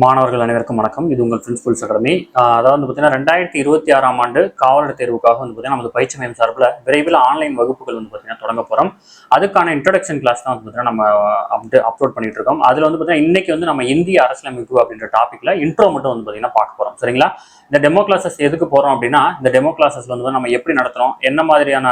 மாணவர்கள் அனைவருக்கும் வணக்கம். இது உங்கள் பிரின்சிபல்ஸ் அகாடமி. அதாவது பார்த்தீங்கன்னா 2026ஆம் ஆண்டு காவலர் தேர்வுக்காக பார்த்தீங்கன்னா நமது பயிற்சி மையம் சார்பில் விரைவில் ஆன்லைன் வகுப்புகள் பார்த்தீங்கன்னா தொடங்க போகிறோம். அதுக்கான இன்ட்ரோடக்ஷன் கிளாஸ் தான் பார்த்தீங்கன்னா நம்ம அப்லோட் பண்ணிட்டு இருக்கோம். அதில் பார்த்தீங்கன்னா இன்னைக்கு நம்ம இந்திய அரசியலமைப்பு அப்படின்ற டாப்பிக்ல இன்ட்ரோ மட்டும் பார்த்தீங்கன்னா பார்க்க போகிறோம். சரிங்களா? இந்த டெமோ கிளாஸஸ் எதுக்கு போகிறோம் அப்படின்னா, இந்த டெமோ கிளாஸஸ் நம்ம எப்படி நடத்துகிறோம், என்ன மாதிரியான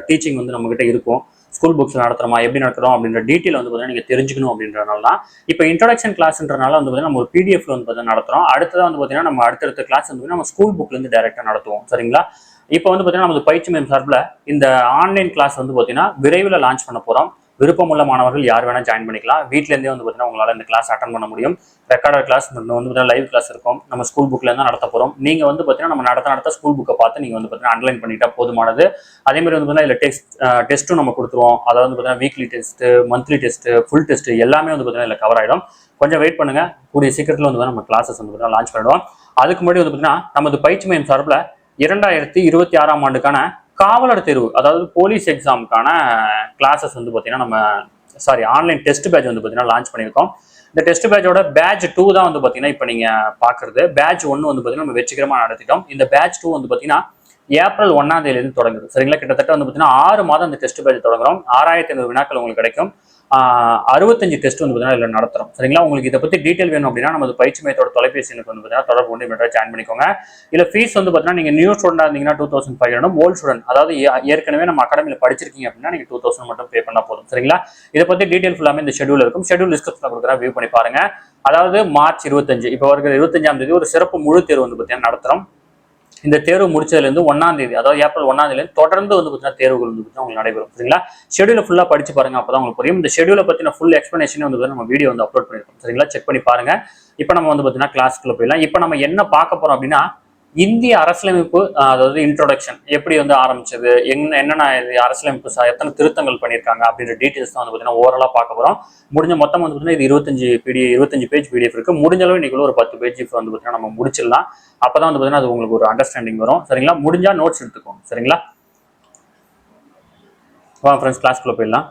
டீச்சிங் நம்ம கிட்ட இருக்கும், ஸ்கூல் புக்ஸ் நடத்துறோமா, எப்படி நடத்துறோம் அப்படின்ற டீட்டெயில் பார்த்தீங்கன்னா நீங்கள் தெரிஞ்சுக்கணும் அப்படின்றனால தான் இப்போ இன்ட்ரோடக்ஷன் கிளாஸ்ன்றனால பார்த்தீங்கன்னா நம்ம ஒரு பிடிஎஃப்ல பார்த்தீங்கன்னா நடத்துறோம். அடுத்ததான் பார்த்தீங்கன்னா நம்ம அடுத்தடுத்த கிளாஸ் நம்ம ஸ்கூல் புக்லேருந்து டைரெக்டாக நடத்துவோம். சரிங்களா? இப்போ பார்த்தீங்கன்னா நமது பயிற்சி மையம் சார்பில் இந்த ஆன்லைன் கிளாஸ் பார்த்தீங்கன்னா விரைவில் லான்ச் பண்ண போகிறோம். விருப்பமுள்ள மாணவர்கள் யார் வேணால் ஜாயின் பண்ணிக்கலாம். வீட்டிலேருந்தே பார்த்தீங்கன்னா உங்களால் இந்த கிளாஸ் அட்டன் பண்ண முடியும். ரெக்கார்டட் கிளாஸ் பார்த்தீங்கன்னா லைவ் கிளாஸ் இருக்கும். நம்ம ஸ்கூல் புக்கில் தான் நடத்த போகிறோம். நீங்கள் பார்த்தீங்கன்னா நம்ம நடத்த ஸ்கூல் புக்கை பார்த்து நீங்கள் பார்த்தீங்கன்னா அண்டர்லைன் பண்ணிட்டா போதுமானது. அதேமாதிரி பார்த்தீங்கன்னா இல்லை டெஸ்ட்டும் நம்ம கொடுத்துருவோம். அதாவது பார்த்தீங்கன்னா weekly test, monthly test, full test எல்லாமே பார்த்தீங்கன்னா இல்லை கவர் ஆகிடும். கொஞ்சம் வெயிட் பண்ணுங்கள். கூடிய சீக்கிரத்தில் நம்ம கிளாஸஸ் பார்த்தீங்கன்னா லான்ச் பண்ணிடுவோம். அதுக்கு முன்னாடி பார்த்தீங்கன்னா நமது பயிற்சி மையம் சார்பில் 2026ஆம் ஆண்டுக்கான காவலர் தேர்வு, அதாவது போலீஸ் எக்ஸாமுக்கான கிளாஸஸ் பார்த்தீங்கன்னா நம்ம ஆன்லைன் டெஸ்ட் பேட்ச் பார்த்தீங்கன்னா லான்ச் பண்ணியிருக்கோம். இந்த டெஸ்ட் பேட்சோட பேட்ச் 2 தான் பார்த்தீங்கன்னா இப்போ நீங்கள் பார்க்குறது. பேட்ச் 1 பார்த்தீங்கன்னா நம்ம வெற்றிகரமாக நடத்திட்டோம். இந்த பேட்ச் 2 பார்த்தீங்கன்னா ஏப்ரல் 1ஆம் தேதியிலிருந்து தொடங்குது. சரிங்களா? கிட்டத்தட்ட பார்த்தீங்கன்னா 6 மாதம் இந்த டெஸ்ட் பேட்ச் தொடங்குறோம். 6500 வினாக்கள் உங்களுக்கு கிடைக்கும். 65 டெஸ்ட் பார்த்தீங்கன்னா இதில் நடத்துறோம். சரிங்களா? உங்களுக்கு இதை பற்றி டீட்டெயில் வேணும் அப்படின்னா நமது பயிற்சி மையத்தோட தொலைபேசி எனக்கு பார்த்தீங்கன்னா தொடர்பு கொண்டு இமீடியட்டாக ஜாயின் பண்ணிக்கோங்க. இல்லை ஃபீஸ் பார்த்தீங்கன்னா நீங்கள் நியூ ஸ்டூடெண்டாக இருந்தீங்கன்னா 2500, ஓல்டு ஸ்டூடெண்ட் அதாவது ஏற்கனவே நம்ம அகாடமியில் படிச்சிருக்கீங்க அப்படின்னா நீங்கள் 2000 மட்டும் பே பண்ணால் போதும். சரிங்களா? இதை பற்றி டீட்டெயில் ஃபுல்லாமே இந்த ஷெடியூல் இருக்கும். ஷெடியூல் டிஸ்கிரிப்ஷனில் கொடுக்குறேன், வியூ பண்ணி பாருங்க. அதாவது மார்ச் 25 இப்போ வருகிற 25ஆம் தேதி ஒரு சிறப்பு முழு தேர்வு பார்த்தீங்கன்னா நடத்துகிறோம். இந்த தேர்வு முடிச்சதுலேருந்து 1ஆம் தேதி, அதாவது ஏப்ரல் 1ஆம் தேதியிலேருந்து தொடர்ந்து பார்த்தீங்கன்னா தேர்வுகள் உங்களுக்கு நடைபெறும். சரிங்களா? ஷெடியூலை ஃபுல்லாக படிச்சு பாருங்க, அப்பதான் உங்களுக்கு புரியும். இந்த ஷெடியூலை பற்றின ஃபுல் எக்ஸ்பிளனேஷனே நம்ம வீடியோ அப்லோட் பண்ணியிருக்கோம். சரிங்களா? செக் பண்ணி பாருங்க. இப்போ நம்ம பார்த்தீங்கன்னா கிளாஸ்க்குள்ள போயிடலாம். இப்போ நம்ம என்ன பார்க்க போறோம் அப்படின்னா, இந்திய அரசியலமைப்பு, அதாவது இன்ட்ரோடக்ஷன் எப்படி ஆரம்பிச்சது, என்னென்ன அரசியலமைப்பு எத்தனை திருத்தங்கள் பண்ணியிருக்காங்க அப்படின்ற டீட்டெயில்ஸ் தான் பார்த்தீங்கன்னா ஓரளவு பார்க்க போறோம். முடிஞ்ச மொத்தம் பார்த்தீங்கன்னா இது 25 பேஜ் பிடிஎஃப் இருக்கு. முடிஞ்ச அளவு இன்னைக்குள்ள ஒரு 10 பேஜ் பார்த்தீங்கன்னா நம்ம முடிச்சிடலாம். அப்பதான் பார்த்தீங்கன்னா அது உங்களுக்கு ஒரு அண்டர்ஸ்டாண்டிங் வரும். சரிங்களா? முடிஞ்சா நோட்ஸ் எடுத்துக்கோங்க. சரிங்களா? வாங்க ஃப்ரெண்ட்ஸ், கிளாஸ்க்குள்ள போயிடலாம்.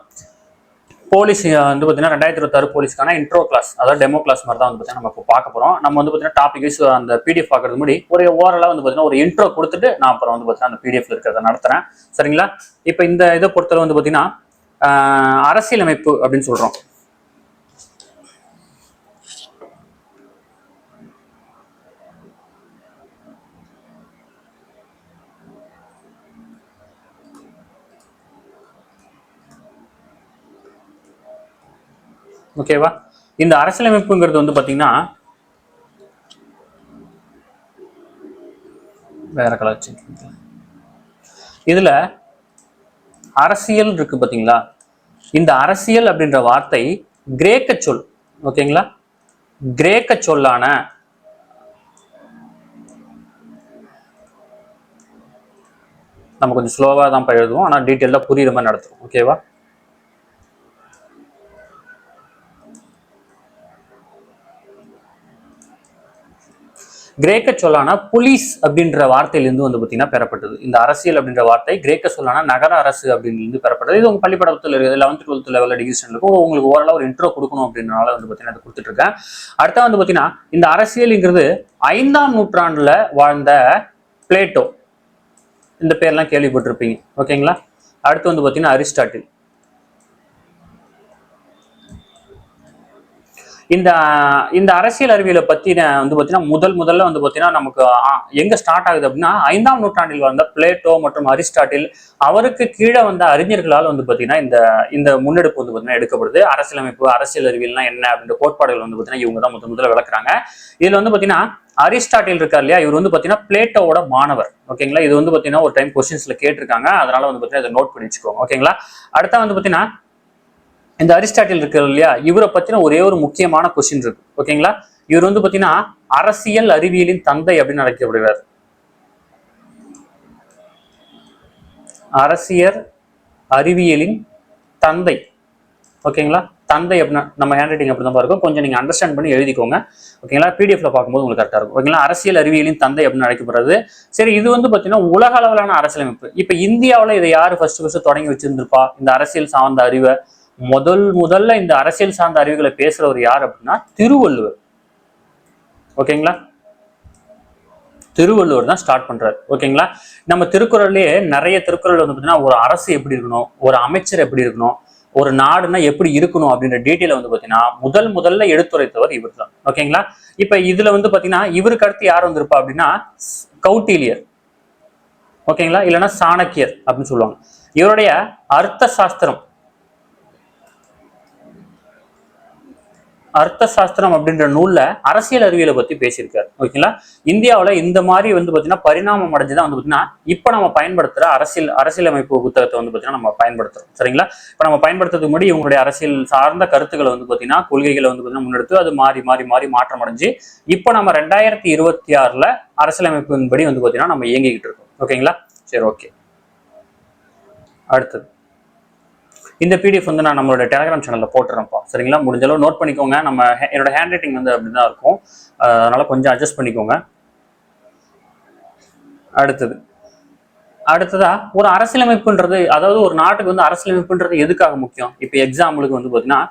போலீஸ் பார்த்தீங்கன்னா 2026 போலீஸ்க்கான இன்ட்ரோ கிளாஸ், அதாவது டெமோ கிளாஸ் மாதிரி தான் பார்த்தீங்கன்னா நம்ம இப்போ பார்க்க போகிறோம். நம்ம பார்த்தீங்கன்னா டாபிக் வைஸ் அந்த பிடிஎஃப் பார்க்கறது முன்னாடி ஒரு ஓரளவு பார்த்தீங்கன்னா ஒரு இன்ட்ரோ கொடுத்துட்டு நான் அப்புறம் பார்த்தீங்கன்னா அந்த பிடிஎஃப்ல இருக்கிறத நடத்துறேன். சரிங்களா? இப்போ இந்த இதை பொறுத்தவரை பார்த்தீங்கன்னா அரசியலமைப்பு அப்படின்னு சொல்றோம். ஓகேவா? இந்த அரசியலமைப்புங்கிறது பாத்தீங்கன்னா வேற கலர். இதுல அரசியல் இருக்கு பாத்தீங்களா? இந்த அரசியல் அப்படின்ற வார்த்தை கிரேக்க சொல். ஓகேங்களா? கிரேக்க சொல்லான நம்ம கொஞ்சம் ஸ்லோவா தான் எழுதுவோம், ஆனா டீட்டெயிலா புரியுற மாதிரி நடத்துவோம். ஓகேவா? கிரேக்க சொல்லான புலிஸ் அப்படின்ற வார்த்தையிலிருந்து பார்த்தீங்கன்னா பெறப்பட்டது. இந்த அரசியல் அப்படின்ற வார்த்தை கிரேக்க சொல்லான நகர அரசு அப்படின்னு பெறப்பட்டது. இது உங்க பள்ளிப்படத்தில் இருக்குது. 11th 12th லெவலில் டிகிரி இருக்கும். உங்களுக்கு ஓரளவு ஒரு இன்ட்ரோ கொடுக்கணும் அப்படின்றனால பார்த்தீங்கன்னா அதை கொடுத்துட்டு இருக்கேன். அடுத்த பார்த்தீங்கன்னா இந்த அரசியல்ங்கிறது 5ஆம் நூற்றாண்டுல வாழ்ந்த பிளேட்டோ, இந்த பேர்லாம் கேள்விப்பட்டிருப்பீங்க. ஓகேங்களா? அடுத்து பார்த்தீங்கன்னா அரிஸ்டாட்டில். இந்த அரசியல் அறிவியலை பத்தி பார்த்தீங்கன்னா முதல்ல பார்த்தீங்கன்னா நமக்கு எங்க ஸ்டார்ட் ஆகுது அப்படின்னா 5ஆம் நூற்றாண்டில் வந்த பிளேட்டோ மற்றும் அரிஸ்டாட்டில் அவருக்கு கீழே வந்த அறிஞர்களால் பார்த்தீங்கன்னா இந்த முன்னெடுப்பு பார்த்தீங்கன்னா எடுக்கப்படுது. அரசியலமைப்பு, அரசியல் அறிவியல்னா என்ன அப்படின்ற கோட்பாடுகள் பார்த்தீங்கன்னா இவங்க தான் முதல்ல விளக்குறாங்க. இதுல பார்த்தீங்கன்னா அரிஸ்டாட்டில் இருக்கார் இல்லையா, இவர் பார்த்தீங்கன்னா பிளேட்டோவோட மாணவர். ஓகேங்களா? இது பார்த்தீங்கன்னா ஒரு டைம் கொஸ்டின்ஸ்ல கேட்டிருக்காங்க, அதனால பார்த்தீங்கன்னா இதை நோட் பண்ணி வச்சுக்கோங்க. ஓகேங்களா? அடுத்த பார்த்தீங்கன்னா இந்த அரிஸ்டாட்டில் இருக்கார் இல்லையா, இவரை பத்தின ஒரே ஒரு முக்கியமான கொஸ்டின் இருக்கு. ஓகேங்களா? இவர் பாத்தீங்கன்னா அரசியல் அறிவியலின் தந்தை அப்படின்னு அழைக்கப்படுகிறார். அரசியல் அறிவியலின் தந்தை. ஓகேங்களா? தந்தை அப்படின்னா நம்ம ஹேண்ட் ரைட்டிங் அப்படி தான் இருக்கும், கொஞ்சம் நீங்க அண்டர்ஸ்டாண்ட் பண்ணி எழுதிக்கோங்க. ஓகேங்களா? பிடிஎஃப்ல பார்க்கும்போது உங்களுக்கு கரெக்டா இருக்கும். ஓகேங்களா? அரசியல் அறிவியலின் தந்தை அப்படின்னு அழைக்கப்படுறது. சரி, இது பாத்தீங்கன்னா உலக அளவிலான அரசியலமைப்பு. இப்ப இந்தியாவில இதை யாரு ஃபர்ஸ்ட் தொடங்கி வச்சிருந்திருப்பா? இந்த அரசியல் சார்ந்த அறிவை முதல்ல இந்த அரசியல் சார்ந்த அறிவுகளை பேசுறவர் யார் அப்படின்னா திருவள்ளுவர். ஓகேங்களா? திருவள்ளுவர் தான் ஸ்டார்ட் பண்றாரு. ஓகேங்களா? நம்ம திருக்குறள்லயே நிறைய திருக்குறள் வந்து பார்த்தீங்கன்னா ஒரு அரசு எப்படி இருக்கணும், ஒரு அமைச்சர் எப்படி இருக்கணும், ஒரு நாடுனா எப்படி இருக்கணும் அப்படின்ற டீட்டெயில வந்து பார்த்தீங்கன்னா முதல்ல எடுத்துரைத்தவர் இவர் தான். ஓகேங்களா? இப்ப இதுல வந்து பார்த்தீங்கன்னா இவருக்கு அடுத்து யார் வந்திருப்பா அப்படின்னா கௌட்டில்யர். ஓகேங்களா? இல்லைன்னா சாணக்கியர் அப்படின்னு சொல்லுவாங்க. இவருடைய அர்த்த சாஸ்திரம் அர்த்த சாஸ்திரம் அப்படின்ற நூல்ல அரசியல் அறிவியலை பத்தி பேசியிருக்காரு. ஓகேங்களா? இந்தியாவில இந்த மாதிரி வந்து பாத்தீங்கன்னா பரிணாமம் அடைஞ்சுதான் வந்து பாத்தீங்கன்னா இப்ப நம்ம பயன்படுத்துற அரசியலமைப்பு புத்தகத்தை வந்து பாத்தீங்கன்னா நம்ம பயன்படுத்துறோம். சரிங்களா? இப்ப நம்ம பயன்படுத்துறதுக்கு முன்னாடி இவங்களுடைய அரசியல் சார்ந்த கருத்துக்களை வந்து பாத்தீங்கன்னா கொள்கைகளை வந்து பாத்தீங்கன்னா முன்னெடுத்து அது மாறி மாறி மாறி மாற்றம் அடைஞ்சு இப்ப நம்ம 2026ல அரசியலமைப்பின்படி வந்து பாத்தீங்கன்னா நம்ம இயங்கிக்கிட்டு இருக்கோம். ஓகேங்களா? சரி, ஓகே. அடுத்தது இந்த பிடிஎஃப் வந்து நான் நம்மளோட டெலிகிராம் சேனல்ல போட்டுறேன்ப்பா. சரிங்களா? முடிஞ்ச அளவு நோட் பண்ணிக்கோங்க. என்னோட ஹேண்ட் ரைட்டிங் வந்து அப்படிதான் இருக்கும், அதனால கொஞ்சம் அட்ஜஸ்ட் பண்ணிக்கோங்க. அடுத்ததா ஒரு அரசியலமைப்புன்றது, அதாவது ஒரு நாட்டுக்கு வந்து அரசியலமைப்புன்றது எதுக்காக முக்கியம்? இப்ப எக்ஸாம்பிளுக்கு வந்து பாத்தீங்கன்னா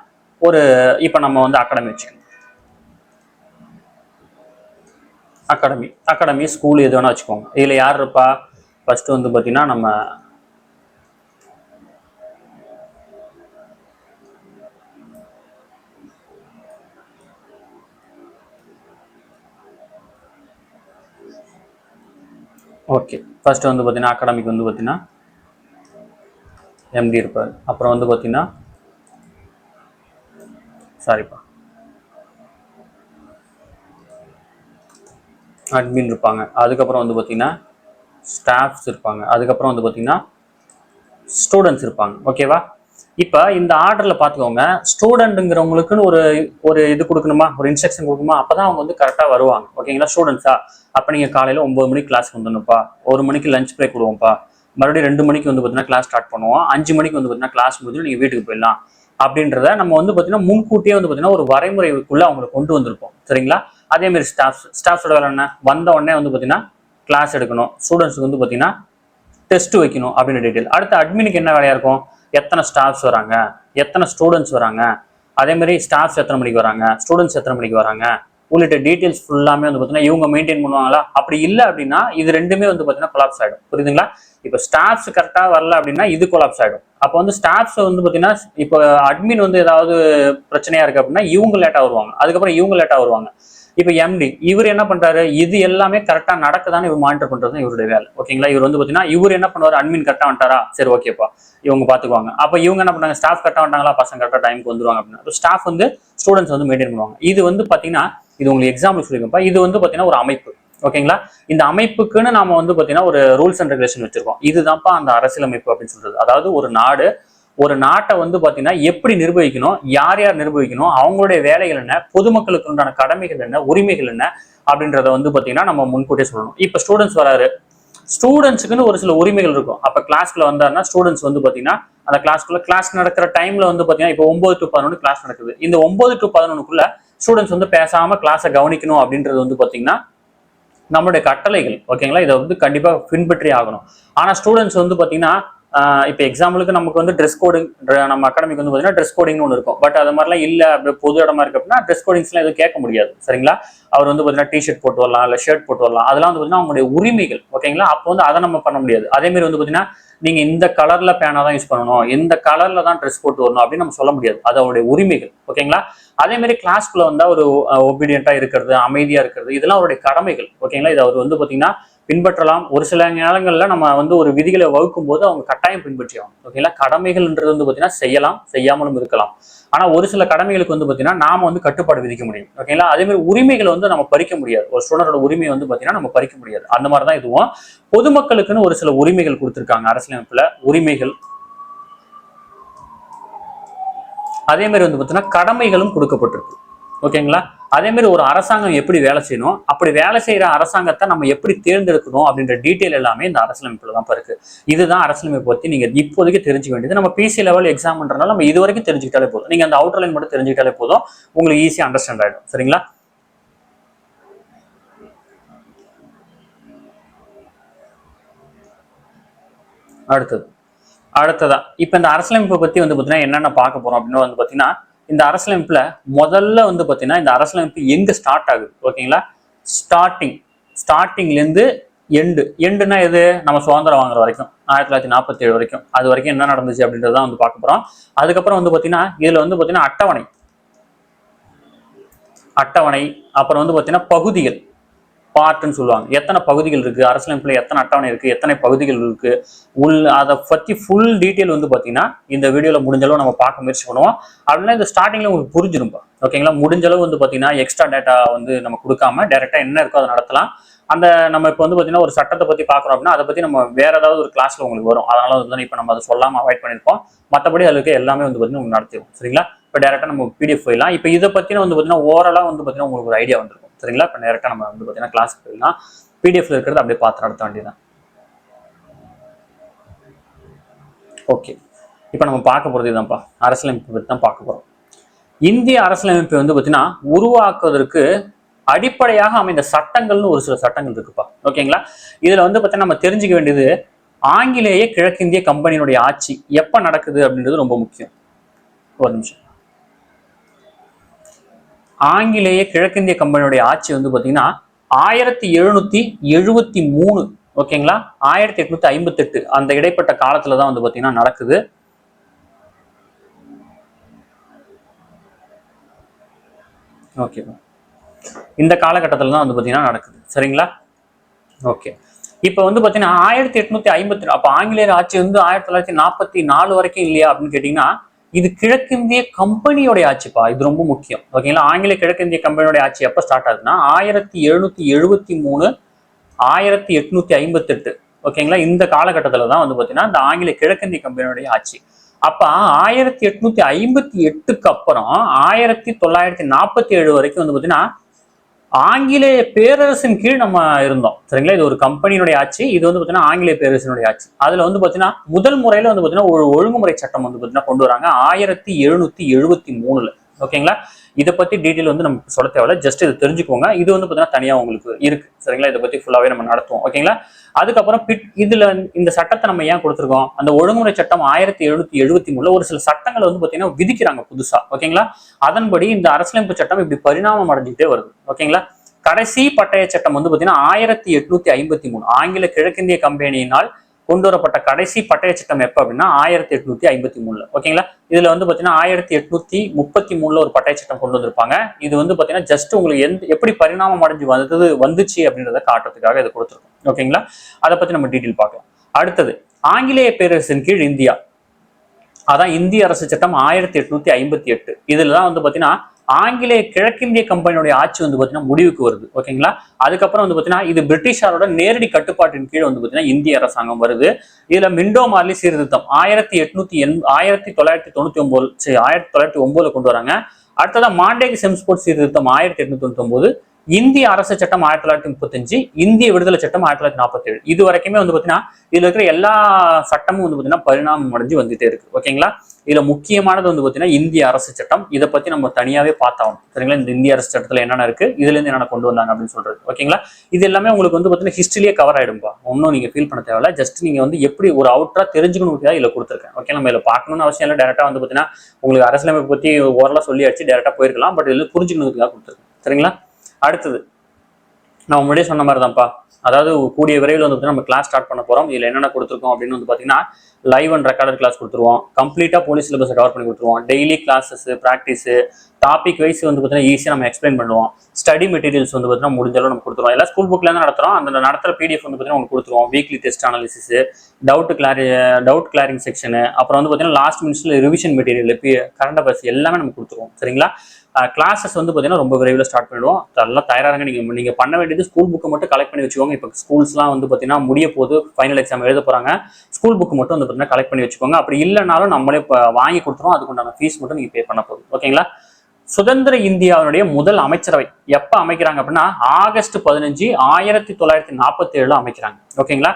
ஒரு இப்ப நம்ம வந்து அகாடமி வச்சுக்கணும். அகாடமி ஸ்கூல் எது வேணா வச்சுக்கோங்க. இதுல யார் இருப்பா? ஃபர்ஸ்ட் வந்து பாத்தீங்கன்னா நம்ம ஓகே, ஃபர்ஸ்ட் வந்து பார்த்தீங்கன்னா அகாடமிக் வந்து பார்த்தீங்கன்னா எம்டி இருப்பார். அப்புறம் வந்து பார்த்தீங்கன்னா சாரிப்பா அட்மின் இருப்பாங்க. அதுக்கப்புறம் வந்து பார்த்தீங்கன்னா ஸ்டாஃப்ஸ் இருப்பாங்க. அதுக்கப்புறம் வந்து பார்த்தீங்கன்னா ஸ்டூடெண்ட்ஸ் இருப்பாங்க. ஓகேவா? இப்போ இந்த ஆர்டரில் பார்த்துக்கோங்க. ஸ்டூடெண்ட்டுங்கிறவங்களுக்குன்னு ஒரு ஒரு இது கொடுக்கணுமா, ஒரு இன்ஸ்ட்ரக்ஷன் கொடுக்கணுமா? அப்போ தான் அவங்க வந்து கரெக்டாக வருவாங்க. ஓகேங்களா? ஸ்டூடெண்ட்ஸா அப்போ நீங்கள் காலையில் 9 மணிக்கு கிளாஸ்க்கு வந்துடணும்ப்பா, 1 மணிக்கு லஞ்ச் பிரேக் விடுவோம்ப்பா, மறுபடியும் 2 மணிக்கு வந்து பார்த்தீங்கன்னா கிளாஸ் ஸ்டார்ட் பண்ணுவோம், 5 மணிக்கு வந்து பார்த்தீங்கன்னா கிளாஸ் முடிஞ்சு நீங்கள் வீட்டுக்கு போயிடலாம் அப்படின்றத நம்ம வந்து பார்த்தீங்கன்னா முன்கூட்டியே வந்து பார்த்தீங்கன்னா ஒரு வரைமுறைக்குள்ளே அவங்களை கொண்டு வந்திருப்போம். சரிங்களா? அதே மாதிரி ஸ்டாஃப்ஸோட வேலை என்ன? வந்த உடனே வந்து பார்த்தீங்கன்னா கிளாஸ் எடுக்கணும், ஸ்டூடெண்ட்ஸுக்கு வந்து பார்த்தீங்கன்னா டெஸ்ட் வைக்கணும் அப்படின்னு டீட்டெயில். அடுத்து அட்மினுக்கு என்ன வேலையா இருக்கும்? எத்தனை ஸ்டாஃப்ஸ் வராங்க, எத்தனை ஸ்டூடெண்ட்ஸ் வராங்க, அதே மாதிரி ஸ்டாஃப்ஸ் எத்தனை மணிக்கு வராங்க, ஸ்டூடெண்ட்ஸ் எத்தனை மணிக்கு வராங்க உள்ளிட்ட டீட்டெயில்ஸ் ஃபுல்லாமே வந்து பார்த்தீங்கன்னா இவங்க மெயின்டைன் பண்ணுவாங்களா? அப்படி இல்லை அப்படின்னா இது ரெண்டுமே வந்து பார்த்தீங்கன்னா கொலாப்ஸ் ஆகிடும். புரியுதுங்களா? இப்போ ஸ்டாஃப்ஸ் கரெக்டாக வரல அப்படின்னா இது கொலாப்ஸ் ஆகிடும். அப்போ வந்து ஸ்டாஃப்ஸ் வந்து பார்த்தீங்கன்னா இப்போ அட்மின் வந்து ஏதாவது பிரச்சனையா இருக்கு அப்படின்னா இவங்க லேட்டாக வருவாங்க, அதுக்கப்புறம் இவங்க லேட்டாக வருவாங்க. இப்ப எம்டி இவர் என்ன பண்றாரு? இது எல்லாமே கரெக்டா நடக்குதான்னு இவர் மானிட்டர் பண்றது இவருடைய வேலை. ஓகேங்களா? இவர் வந்து பாத்தீங்கன்னா இவர் என்ன பண்ணுவாரு? அட்மின் கரெக்டா வந்துட்டாரா, சரி ஓகேப்பா, இவங்க பாத்துக்குவாங்க. அப்ப இவங்க என்ன பண்ணாங்க? ஸ்டாஃப் கரெக்டா வந்துட்டாங்களா, பசங்க கரெக்டா டைமுக்கு வந்துருவாங்க அப்படின்னா ஸ்டாஃப் வந்து ஸ்டூடெண்ட்ஸ் வந்து மெயின்டைன் பண்ணுவாங்க. இது வந்து பாத்தீங்கன்னா இது உங்களுக்கு எக்ஸாம்பிள் சொல்லிருக்கப்பா, இது வந்து பாத்தீங்கன்னா ஒரு அமைப்பு. ஓகேங்களா? இந்த அமைப்புக்குன்னு நாம வந்து பாத்தீங்கன்னா ஒரு ரூல்ஸ் அண்ட் ரெகுலேஷன் வச்சிருக்கோம். இதுதான்ப்பா அந்த அரசியலமைப்பு அப்படின்னு சொல்றது. அதாவது ஒரு நாட்டை வந்து பாத்தீங்கன்னா எப்படி நிர்வகிக்கணும், யார் யார் நிர்வகிக்கணும், அவங்களுடைய வேலைகள் என்ன, பொதுமக்களுக்கு உண்டான கடமைகள் என்ன, உரிமைகள் என்ன அப்படின்றத வந்து பாத்தீங்கன்னா நம்ம முன்கூட்டியே சொல்லணும். இப்ப ஸ்டூடெண்ட்ஸ் வராரு, ஸ்டூடெண்ட்ஸுக்குன்னு ஒரு சில உரிமைகள் இருக்கும். அப்ப கிளாஸ்க்குள்ள வந்தாருன்னா ஸ்டூடெண்ட்ஸ் வந்து பாத்தீங்கன்னா அந்த கிளாஸ் நடக்கிற டைம்ல வந்து பாத்தீங்கன்னா இப்போ 9 to 11 கிளாஸ் நடக்குது. இந்த 9 to 11க்குள்ள ஸ்டூடெண்ட்ஸ் வந்து பேசாம கிளாஸை கவனிக்கணும் அப்படின்றது வந்து பாத்தீங்கன்னா நம்மளுடைய கட்டளைகள். ஓகேங்களா? இதை வந்து கண்டிப்பா பின்பற்றி ஆகணும். ஆனா ஸ்டூடெண்ட்ஸ் வந்து பாத்தீங்கன்னா இப்போ எக்ஸாம்பிளுக்கு நமக்கு வந்து ட்ரெஸ் கோடிங், நம்ம அகாடமிக்கு வந்து பார்த்தீங்கன்னா ட்ரெஸ் கோடிங்னு ஒன்று இருக்கும். பட் அது மாதிரிலாம் இல்லை, அப்படி பொது இடமா இருக்கு அப்படின்னா ட்ரெஸ் கோடிங்ஸ்லாம் எதுவும் கேட்க முடியாது. சரிங்களா? அவர் வந்து பார்த்தீங்கன்னா டிஷர்ட் போட்டு வரலாம், இல்லை ஷர்ட் போட்டு வரலாம். அதெல்லாம் வந்து பார்த்தீங்கன்னா அவங்களுடைய உரிமைகள். ஓகேங்களா? அப்போ வந்து அதை நம்ம பண்ண முடியாது. அதே மாதிரி வந்து பார்த்தீங்கன்னா நீங்க இந்த கலர்ல பேனா தான் யூஸ் பண்ணணும், இந்த கலர்ல தான் ட்ரெஸ் போட்டு வரணும் அப்படின்னு நம்ம சொல்ல முடியாது. அது அவருடைய உரிமைகள். ஓகேங்களா? அதே மாதிரி கிளாஸ்க்குள்ள வந்தா ஒரு ஒபீடியண்டா இருக்கிறது, அமைதியா இருக்கிறது, இதெல்லாம் அவருடைய கடமைகள். ஓகேங்களா? இது அவர் வந்து பார்த்தீங்கன்னா பின்பற்றலாம். ஒரு சில நேரங்களில் நம்ம வந்து ஒரு விதிகளை வகுக்கும் போது அவங்க கட்டாயம் பின்பற்றி ஆகும். ஓகேங்களா? கடமைகள்ன்றது வந்து பார்த்தீங்கன்னா செய்யலாம், செய்யாமலும் இருக்கலாம். ஆனா ஒரு சில கடமைகளுக்கு வந்து பார்த்தீங்கன்னா நாம வந்து கட்டுப்பாடு விதிக்க முடியும். ஓகேங்களா? அதே மாதிரி உரிமைகளை வந்து நம்ம பறிக்க முடியாது. ஒரு ஸ்டூடெண்டோட உரிமையை வந்து பார்த்தீங்கன்னா நம்ம பறிக்க முடியாது. அந்த மாதிரி தான் இதுவும் பொதுமக்களுக்குன்னு ஒரு சில உரிமைகள் கொடுத்திருக்காங்க அரசியலமைப்புல. உரிமைகள், அதே மாதிரி வந்து பார்த்தீங்கன்னா கடமைகளும் கொடுக்கப்பட்டிருக்கு. ஓகேங்களா? அதே மாதிரி ஒரு அரசாங்கம் எப்படி வேலை செய்யணும், அப்படி வேலை செய்யற அரசாங்கத்தை நம்ம எப்படி தேர்ந்தெடுக்கணும் அப்படின்ற டீட்டெயில் எல்லாமே இந்த அரசியலமைப்புல தான் இருக்கு. இதுதான் அரசியலமைப்பு பத்தி நீங்க இப்போதைக்கு தெரிஞ்சுக்க வேண்டியது. நம்ம பிசி லெவல் எக்ஸாம்ன்றனால நம்ம இது வரைக்கும் தெரிஞ்சுக்கிட்டாலே போதும். நீங்க அந்த அவுட்டர் லைன் மட்டும் தெரிஞ்சுக்கிட்டாலே போதும், உங்களுக்கு ஈஸியா அண்டர்ஸ்டாண்ட் ஆயிடும். சரிங்களா? அடுத்ததா இப்ப இந்த அரசியலமைப்பை பத்தி வந்து பாத்தீங்கன்னா என்னென்ன பார்க்க போறோம் அப்படின்னு வந்து பாத்தீங்கன்னா இந்த அரசியலமைப்புல முதல்ல வந்து பாத்தீங்கன்னா இந்த அரசியலமைப்பு எங்க ஸ்டார்ட் ஆகுது ஓகேங்களா? ஸ்டார்டிங்ல இருந்து எண்டுனா எது? நம்ம சுதந்திரம் வாங்குற வரைக்கும் 1947 வரைக்கும், அது வரைக்கும் என்ன நடந்துச்சு அப்படின்றதான் வந்து பார்க்க போறோம். அதுக்கப்புறம் வந்து பாத்தீங்கன்னா இதுல வந்து பாத்தீங்கன்னா அட்டவணை, அப்புறம் வந்து பாத்தீங்கன்னா பகுதிகள், பார்ட்னு சொல்லுவாங்க. எத்தனை பகுதிகள் இருக்கு அரசியலமைப்புல, எத்தனை அட்டவணை இருக்கு, எத்தனை பகுதிகள் இருக்கு, அதை பத்தி ஃபுல் டீட்டெயில் வந்து பாத்தீங்கன்னா இந்த வீடியோல முடிஞ்ச அளவு நம்ம பார்க்க முயற்சி பண்ணுவோம். அப்படின்னா இந்த ஸ்டார்டிங்ல உங்களுக்கு புரிஞ்சிருப்பா ஓகேங்களா? முடிஞ்ச அளவு வந்து பாத்தீங்கன்னா எக்ஸ்ட்ரா டேட்டா வந்து நம்ம கொடுக்காம டைரக்டா என்ன இருக்கோ அதை நடத்தலாம். அந்த நம்ம இப்போ வந்து பாத்தீங்கன்னா ஒரு சட்டத்தை பத்தி பாக்குறோம் அப்படின்னா அதை பத்தி நம்ம வேற ஏதாவது ஒரு கிளாஸ்ல உங்களுக்கு வரும். அதனால வந்து இப்போ நம்ம அதை சொல்லாம அவாய்ட் பண்ணிருப்போம். மற்றபடி அதுக்கு எல்லாமே வந்து பாத்தீங்கன்னா உங்களுக்கு நடத்திடும். சரிங்களா? இப்போ டேரக்டா நம்ம பிடிஎஃப் போயிடலாம். இப்போ இதை பத்தின வந்து பாத்தீங்கன்னா ஓரளா வந்து பாத்தீங்கன்னா உங்களுக்கு ஒரு ஐடியா வந்துருக்கும். சரிங்களா? இப்போ டேரக்டா நம்ம வந்து பாத்தீங்கன்னா கிளாஸ் போயிடலாம். பிடிஎஃப்ல இருக்கிறது அப்படியே பார்த்து நடத்த வேண்டியதான். ஓகே, இப்போ நம்ம பார்க்க போறது இதுதான்ப்பா, அரசியலமைப்பு பற்றி தான் பார்க்க போறோம். இந்திய அரசியலமைப்பு வந்து பாத்தீங்கன்னா உருவாக்குவதற்கு அடிப்படையாக அமைந்த சட்டங்கள்னு ஒரு சில சட்டங்கள் இருக்குப்பா ஓகேங்களா? இதுல வந்து பாத்தீங்கன்னா நம்ம தெரிஞ்சுக்க வேண்டியது ஆங்கிலேய கிழக்கிந்திய கம்பெனியினுடைய ஆட்சி எப்ப நடக்குது அப்படின்றது ரொம்ப முக்கியம். ஒரு நிமிஷம். ஆங்கிலேய கிழக்கிந்திய கம்பெனியுடைய ஆட்சி வந்து பாத்தீங்கன்னா 1773 ஓகேங்களா, 1858 அந்த இடைப்பட்ட காலத்துலதான் வந்து பாத்தீங்கன்னா நடக்குது. ஓகேவா? இந்த காலகட்டத்தில் தான் வந்து பாத்தீங்கன்னா நடக்குது. சரிங்களா? ஓகே, இப்ப வந்து பாத்தீங்கன்னா 1850, அப்ப ஆங்கிலேயர் ஆட்சி வந்து 1944 வரைக்கும் இல்லையா அப்படின்னு கேட்டீங்கன்னா இது கிழக்கிந்திய கம்பெனியோடைய ஆட்சிப்பா. இது ரொம்ப முக்கியம் ஓகேங்களா? ஆங்கிலேய கிழக்கிந்திய கம்பெனியோட ஆட்சி எப்ப ஸ்டார்ட் ஆகுதுன்னா 1773 1858 ஓகேங்களா? இந்த காலகட்டத்துல தான் வந்து பாத்தீங்கன்னா இந்த ஆங்கிலேய கிழக்கிந்திய கம்பெனியோடைய ஆட்சி. அப்ப 1858க்கு அப்புறம் 1947 வரைக்கும் வந்து பாத்தீங்கன்னா ஆங்கிலேய பேரரசின் கீழ் நம்ம இருந்தோம். சரிங்களா? இது ஒரு கம்பெனியுடைய ஆட்சி. இது வந்து பாத்தீங்கன்னா ஆங்கிலேய பேரரசினுடைய ஆட்சி. அதுல வந்து பாத்தீங்கன்னா முதல் முறையில வந்து பாத்தீங்கன்னா ஒரு ஒழுங்குமுறை சட்டம் வந்து பாத்தீங்கன்னா கொண்டு வராங்க 1773. ஓகேங்களா? இதை பத்தி டீட்டெயில் வந்து நமக்கு சொல்ல தேவையில்ல, ஜஸ்ட் இதை தெரிஞ்சுக்கோங்க. இது வந்து பாத்தீங்கன்னா தனியா உங்களுக்கு இருக்கு. சரிங்களா? இதை பத்தி ஃபுல்லாவே நம்ம நடத்துவோம். ஓகேங்களா? அதுக்கப்புறம் இதுல இந்த சட்டத்தை நம்ம ஏன் கொடுத்துருக்கோம்? அந்த ஒழுங்குமுறை சட்டம் 1773 ஒரு சில சட்டங்களை வந்து பாத்தீங்கன்னா விதிக்கிறாங்க புதுசா. ஓகேங்களா? அதன்படி இந்த அரசியலமைப்பு சட்டம் இப்படி பரிணாமம் அடைஞ்சிட்டே வருது. ஓகேங்களா? கடைசி பட்டய சட்டம் வந்து பாத்தீங்கன்னா 1853 ஆங்கில கிழக்கிந்திய கம்பெனியினால் கொண்டு வரப்பட்ட கடைசி பட்டய சட்டம் எப்ப அப்படின்னா 1853. ஓகேங்களா? இதுல வந்து பாத்தீங்கன்னா 1833 ஒரு பட்டய சட்டம் கொண்டு வந்திருப்பாங்க. இது வந்து பாத்தீங்கன்னா ஜஸ்ட் உங்களுக்கு எப்படி பரிணாமம் அடைஞ்சு வந்துச்சு அப்படின்றத காட்டுறதுக்காக இதை கொடுத்துருக்கோம். ஓகேங்களா? அதை பத்தி நம்ம டீட்டெயில் பார்க்கலாம். அடுத்தது ஆங்கிலேய பேரரசின் கீழ் இந்தியா, அதான் இந்திய அரசு சட்டம் 1858. இதுலதான் வந்து பாத்தீங்கன்னா ஆங்கிலேய கிழக்கிந்திய கம்பெனியுடைய ஆட்சி வந்து பாத்தீங்கன்னா முடிவுக்கு வருது. ஓகேங்களா? அதுக்கப்புறம் வந்து பாத்தீங்கன்னா இது பிரிட்டிஷாரோட நேரடி கட்டுப்பாட்டின் கீழ் வந்து பாத்தீங்கன்னா இந்திய அரசாங்கம் வருது. இதுல மிண்டோ மார்லி சீர்திருத்தம் 1909 கொண்டு வராங்க. அடுத்ததா மாண்டேக் செம்ஸ்போர்ட் சீர்திருத்தம் 1899, இந்திய அரசு சட்டம் 1935, இந்திய விடுதலை சட்டம் 1947. இது வரைக்குமே வந்து பாத்தீங்கன்னா இதுல இருக்கிற எல்லா சட்டமும் வந்து பாத்தீங்கன்னா பரிணாமம் அடைஞ்சு வந்துட்டே இருக்கு. ஓகேங்களா? இதுல முக்கியமானது வந்து பாத்தீங்கன்னா இந்திய அரசு சட்டம். இதை பத்தி நம்ம தனியாவே பார்த்தாகும். சரிங்களா? இந்த இந்திய அரசு சட்டத்துல என்னென்ன இருக்கு, இதுல இருந்து என்னென்ன கொண்டு வந்தாங்க அப்படின்னு சொல்றது. ஓகேங்களா? இது எல்லாமே உங்களுக்கு வந்து பாத்தீங்கன்னா ஹிஸ்டரியே கவர் ஆயிடும்பா. ஒன்னும் நீங்க ஃபீல் பண்ண தேவையில்ல. ஜஸ்ட் நீங்க வந்து எப்படி ஒரு அவுட்டரா தெரிஞ்சுக்கணும் இதுல கொடுத்துருக்கேன். ஓகே, நம்ம இதுல பார்க்கணும்னு அவசியம் இல்லை. டேரக்டா வந்து பாத்தீங்கன்னா உங்களுக்கு அரசியலமைப்பு பத்தி ஓரளவு சொல்லி அடிச்சு டேரக்டா போயிருக்கலாம். பட் இதுல புரிஞ்சுக்கணுக்காக கொடுத்துருக்கேன். சரிங்களா? அடுத்தது நான் முன்னாடியே சொன்ன மாதிரி தான்ப்பா, அதாவது கூடிய விரைவில் வந்து நம்ம கிளாஸ் ஸ்டார்ட் பண்ண போறோம். இதுல என்னென்ன கொடுத்துருக்கோம் அப்படின்னு வந்து பாத்தீங்கன்னா லைவ் அண்ட் ரெக்கார்டட் கிளாஸ் கொடுத்துருவோம். கம்ப்ளீட்டா போலீஸ் சிலபஸ் கவர் பண்ணி கொடுத்துருவோம். Daily classes, practice, topic wise வந்து பாத்தீங்கன்னா ஈஸியா நம்ம எக்ஸ்பிளைன் பண்ணுவோம். ஸ்டடி மெட்டீரியல்ஸ் வந்து பாத்தீங்கன்னா முடிஞ்ச அளவு நம்ம கொடுத்துருவோம். எல்லாம் ஸ்கூல் புக்ல இருந்து நடத்துறோம். அந்த நடத்துற பிடிஎஃப் வந்து பாத்தீங்கன்னா உங்களுக்கு கொடுத்துருவோம். Weekly test analysis, doubt கிளாரிங் section, அப்புறம் வந்து பாத்தீங்கன்னா லாஸ்ட் மினிட்ஸ்ல ரிவிஷன் மெட்டீரியல், கரண்ட் அஃபேர்ஸ் எல்லாமே நம்ம கொடுத்துருவோம். சரிங்களா? கிளாஸஸ் வந்து பாத்தீங்கன்னா ரொம்ப விரைவில் ஸ்டார்ட் பண்ணிடுவோம். அதெல்லாம் தயாராக நீங்க பண்ண வேண்டியது ஸ்கூல் புக்கை மட்டும் கலெக்ட் பண்ணி வச்சுக்கோங்க. இப்போ ஸ்கூல்ஸ்லாம் வந்து பாத்தீங்கன்னா முடிய போது, ஃபைனல் எக்ஸாம் எழுத போறாங்க. ஸ்கூல் புக் மட்டும் வந்து பாத்தீங்கன்னா கலெக்ட் பண்ணி வச்சுக்கோங்க. அப்படி இல்லைனாலும் நம்மளே வாங்கி கொடுத்துருவோம். அதுக்குண்டான ஃபீஸ் மட்டும் நீங்க பே பண்ண போதும். ஓகேங்களா? சுதந்திர இந்தியாவுடைய முதல் அமைச்சரவை எப்ப அமைக்கிறாங்க அப்படின்னா ஆகஸ்ட் 15, 1947 அமைக்கிறாங்க. ஓகேங்களா?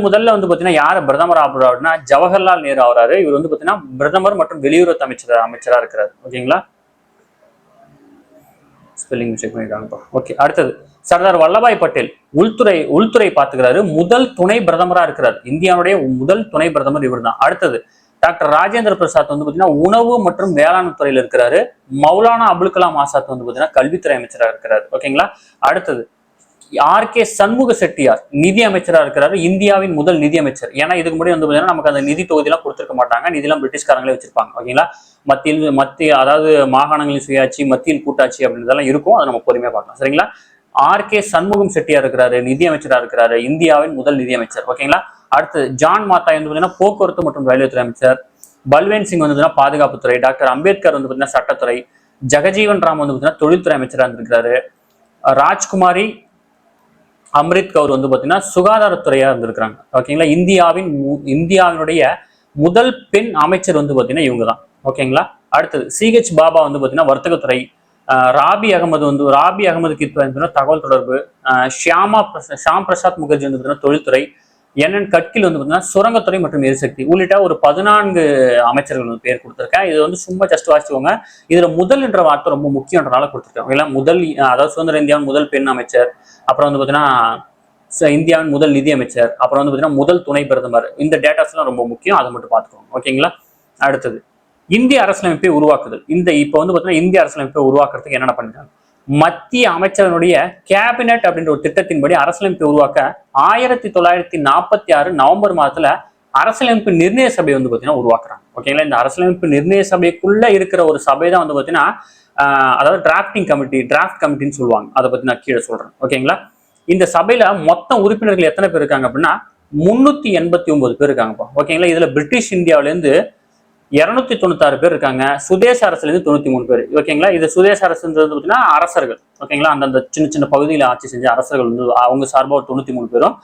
முதல்ல வந்து பாத்தீங்கன்னா யாரு பிரதமர் ஆகுறாருன்னா ஜவஹர்லால் நேரு ஆகுறாரு. இவர் வந்து பாத்தீங்கன்னா பிரதமர் மற்றும் வெளியுறவு அமைச்சரா இருக்கிறார். ஓகேங்களா? Spelling check பண்ணிட்டாங்கப்பா. ஓகே, அடுத்தது சர்தார் வல்லபாய் பட்டேல் உள்துறை பார்த்துக்கிறாரு. முதல் துணை பிரதமரா இருக்கிறார். இந்தியாவுடைய முதல் துணை பிரதமர் இவர் தான். அடுத்தது டாக்டர் ராஜேந்திர பிரசாத் வந்து பாத்தீங்கன்னா உணவு மற்றும் வேளாண் துறையில இருக்கிறாரு. மௌலானா அபுல் கலாம் ஆசாத் வந்து பாத்தீங்கன்னா கல்வித்துறை அமைச்சராக இருக்கிறாரு. ஓகேங்களா. அடுத்தது ஆர்.கே. சண்முக செட்டியார் நிதி அமைச்சராக இருக்கிறாரு, இந்தியாவின் முதல் நிதி அமைச்சர். ஏன்னா இதுக்கு முன்னாடி வந்து பாத்தீங்கன்னா நமக்கு அந்த நிதி தொகுதியெல்லாம் கொடுத்துருக்க மாட்டாங்க, நிதியெல்லாம் பிரிட்டிஷ்காரங்களே வச்சிருப்பாங்க. ஓகேங்களா. மத்திய அதாவது மாகாணங்களின் சுயாட்சி, மத்தியில் கூட்டாட்சி அப்படின்றதெல்லாம் இருக்கும், அதை நம்ம பொறுமையா பார்க்கலாம். சரிங்களா. ஆர்.கே. சண்முகம் செட்டியார் இருக்கிறாரு, நிதி அமைச்சராக இருக்கிறாரு, இந்தியாவின் முதல் நிதி அமைச்சர். ஓகேங்களா. அடுத்து ஜான் மாத்தா வந்து பாத்தீங்கன்னா போக்குவரத்து மற்றும் ரயில்வே துறை அமைச்சர். பல்வேன் சிங் வந்து பாதுகாப்புத்துறை. டாக்டர் அம்பேத்கர் வந்து பாத்தீங்கன்னா சட்டத்துறை. ஜெகஜீவன் ராம் வந்து பாத்தீங்கன்னா தொழில்துறை அமைச்சராக இருந்திருக்கிறாரு. ராஜ்குமாரி அம்ரித் கவுர் வந்து பாத்தீங்கன்னா சுகாதாரத்துறையா இருந்திருக்கிறாங்க. ஓகேங்களா. இந்தியாவினுடைய முதல் பெண் அமைச்சர் வந்து பாத்தீங்கன்னா இவங்க தான். ஓகேங்களா. அடுத்தது சி.ஹெச். பாபா வந்து பாத்தீங்கன்னா வர்த்தகத்துறை. ராபி அகமது கித்வா தகவல் தொடர்பு. ஷியாம் பிரசாத் முகர்ஜி வந்து பாத்தீங்கன்னா தொழில்துறை. என் கட்கில் வந்து பாத்தீங்கன்னா சுரங்கத்துறை மற்றும் எரிசக்தி உள்ளிட்ட ஒரு 14 அமைச்சர்கள் வந்து பேர் கொடுத்திருக்கேன். இது வந்து சும்மா ஜஸ்ட் வாசிச்சுக்கோங்க. இதுல முதல் என்ற வார்த்தை ரொம்ப முக்கியன்றனால கொடுத்துருக்கேன். முதல், அதாவது சுதந்திர இந்தியாவின் முதல் பெண் அமைச்சர், அப்புறம் வந்து பாத்தீங்கன்னா இந்தியாவின் முதல் நிதி அமைச்சர், அப்புறம் வந்து பாத்தீங்கன்னா முதல் துணை பிரதமர். இந்த டேட்டாஸ் எல்லாம் ரொம்ப முக்கியம், அதை மட்டும் பார்த்துக்கோங்க. ஓகேங்களா. அடுத்தது இந்திய அரசியலமைப்பை உருவாக்குதல். இப்ப வந்து பாத்தீங்கன்னா இந்திய அரசியலமைப்பை உருவாக்குறதுக்கு என்னென்ன பண்ணிருக்காங்க. மத்திய அமைச்சரனுடைய கேபினெட் அப்படின்ற ஒரு திட்டத்தின்படி அரசியலமைப்பை உருவாக்க 1946 நவம்பர் மாதத்துல அரசியலமைப்பு நிர்ணய சபை வந்து பாத்தீங்கன்னா உருவாக்குறாங்க. ஓகேங்களா. இந்த அரசியலமைப்பு நிர்ணய சபைக்குள்ள இருக்கிற ஒரு சபை தான் வந்து பாத்தீங்கன்னா அதாவது டிராஃப்ட் கமிட்டின்னு சொல்லுவாங்க. அதை பத்தி நான் கீழே சொல்றேன். ஓகேங்களா. இந்த சபையில மொத்த உறுப்பினர்கள் எத்தனை பேர் இருக்காங்க அப்படின்னா 389 பேர் இருக்காங்கப்பா. ஓகேங்களா. இதுல பிரிட்டிஷ் இந்தியாவில இருந்து 296 பேர் இருக்காங்க. சுதேச அரசுல இருந்து 93 பேர். ஓகேங்களா. இது சுதேச அரசுன்றது பார்த்தீங்கன்னா அரசர்கள். ஓகேங்களா. அந்தந்த சின்ன சின்ன பகுதியில் ஆட்சி செஞ்ச அரசர்கள் வந்து அவங்க சார்பாக ஒரு 93 பேரும்,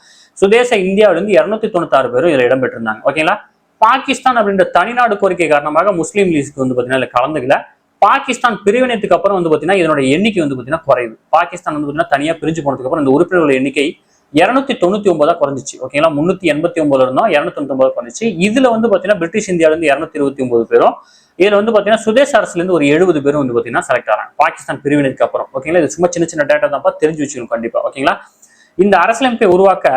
சுதேச இந்தியாவில இருந்து 296 பேரும் இதுல இடம்பெற்றிருந்தாங்க. ஓகேங்களா. பாகிஸ்தான் அப்படின்ற தனிநாடு கோரிக்கை காரணமாக முஸ்லீம் லீஸ்க்கு வந்து பாத்தீங்கன்னா கலந்துக்கல. பாகிஸ்தான் பிரிவினைக்கு அப்புறம் வந்து பாத்தீங்கன்னா இதனோட எண்ணிக்கை வந்து பாத்தீங்கன்னா குறைவு. பாகிஸ்தான் வந்து பாத்தீங்கன்னா தனியா பிரிஞ்சு போனதுக்கு அப்புறம் இந்த உறுப்பினர்கள் எண்ணிக்கை 299 குறைஞ்சிச்சு. ஓகேங்களா. 389 இருந்தோம், 299 குறைஞ்சிச்சு. இதுல வந்து பாத்தீங்கன்னா பிரிட்டிஷ் இந்தியாவில இருந்து 229 பேரும், இதுல வந்து பாத்தீங்கன்னா சுதேச அரசுல இருந்து ஒரு 70 பேரும் வந்து பாத்தீங்கன்னா செலக்ட் ஆறாங்க பாகிஸ்தான் பிரிவினைக்கு அப்புறம். ஓகேங்களா. இது சும்மா சின்ன சின்ன டேட்டா தான், தெரிஞ்சு வச்சுக்கணும் கண்டிப்பா. ஓகேங்களா. இந்த அரசியலமைப்பை உருவாக்க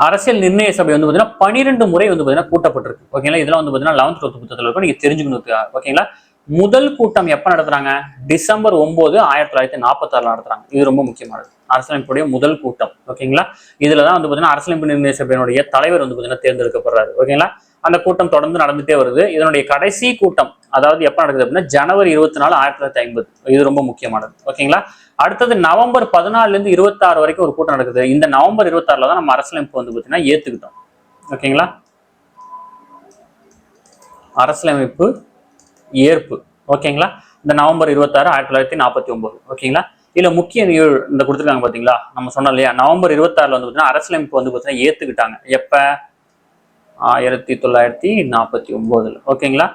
அரசியல் நிர்ணய சபை வந்து பாத்தீங்கன்னா 12 முறை வந்து பாத்தீங்கன்னா கூட்டப்பட்டிருக்கு. ஓகேங்களா. இதெல்லாம் வந்து பாத்தீங்கன்னா 11th 12th புத்தகத்துல இருக்கும், நீங்க தெரிஞ்சுக்கணும். ஓகேங்களா. முதல் கூட்டம் எப்ப நடத்துறாங்க? டிசம்பர் 9, 1946 நடத்துறாங்க. இது ரொம்ப முக்கியமானது. அரசியலமைப்புடைய முதல் கூட்டம். ஓகேங்களா. இதுலதான் வந்து பாத்தீங்கன்னா அரசியலமைப்பு நிர்ணய சபையினுடைய தலைவர் வந்து பாத்தீங்கன்னா தேர்ந்தெடுக்கப்படுறாரு. ஓகேங்களா. அந்த கூட்டம் தொடர்ந்து நடந்துட்டே வருது. இதனுடைய கடைசி கூட்டம் அதாவது எப்ப நடக்குது அப்படின்னா ஜனவரி 24, 1950. இது ரொம்ப முக்கியமானது. ஓகேங்களா. அடுத்தது நவம்பர் 14 இருந்து 26 வரைக்கும் ஒரு கூட்டம் நடக்குது. இந்த நவம்பர் 26 தான் நம்ம அரசியலமைப்பு வந்து பாத்தீங்கன்னா ஏத்துக்கிட்டோம். ஓகேங்களா. அரசியலமைப்பு ஏற்பு. ஓகேங்களா. இந்த நவம்பர் 26, 1949. ஓகேங்களா. இல்ல முக்கிய இந்த கொடுத்துருக்காங்க பாத்தீங்களா, நம்ம சொன்னோம் இல்லையா, நவம்பர் 26 வந்து பாத்தீங்கன்னா அரசியலமைப்பு வந்து பாத்தீங்கன்னா ஏத்துக்கிட்டாங்க. எப்ப? 1949. ஓகேங்களா.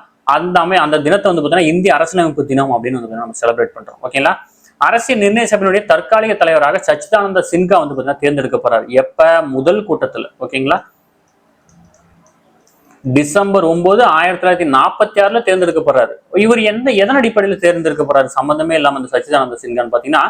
அந்த தினத்தை வந்து பாத்தீங்கன்னா இந்திய அரசியலமைப்பு தினம் அப்படின்னு வந்து நம்ம செலிப்ரேட் பண்றோம். ஓகேங்களா. அரசியல் நிர்ணய சபையினுடைய தற்காலிக தலைவராக சச்சிதானந்த சின்ஹா வந்து பாத்தீங்கன்னா தேர்ந்தெடுக்கப்படுறாரு. எப்ப? முதல் கூட்டத்துல. ஓகேங்களா. டிசம்பர் 9, 1946 தேர்ந்தெடுக்கப்படுறாரு. இவர் எதன் அடிப்படையில் தேர்ந்தெடுக்கப்படுறாரு? சம்பந்தமே இல்லாம அந்த சச்சிதானந்த சின்ஹான்னு பாத்தீங்கன்னா,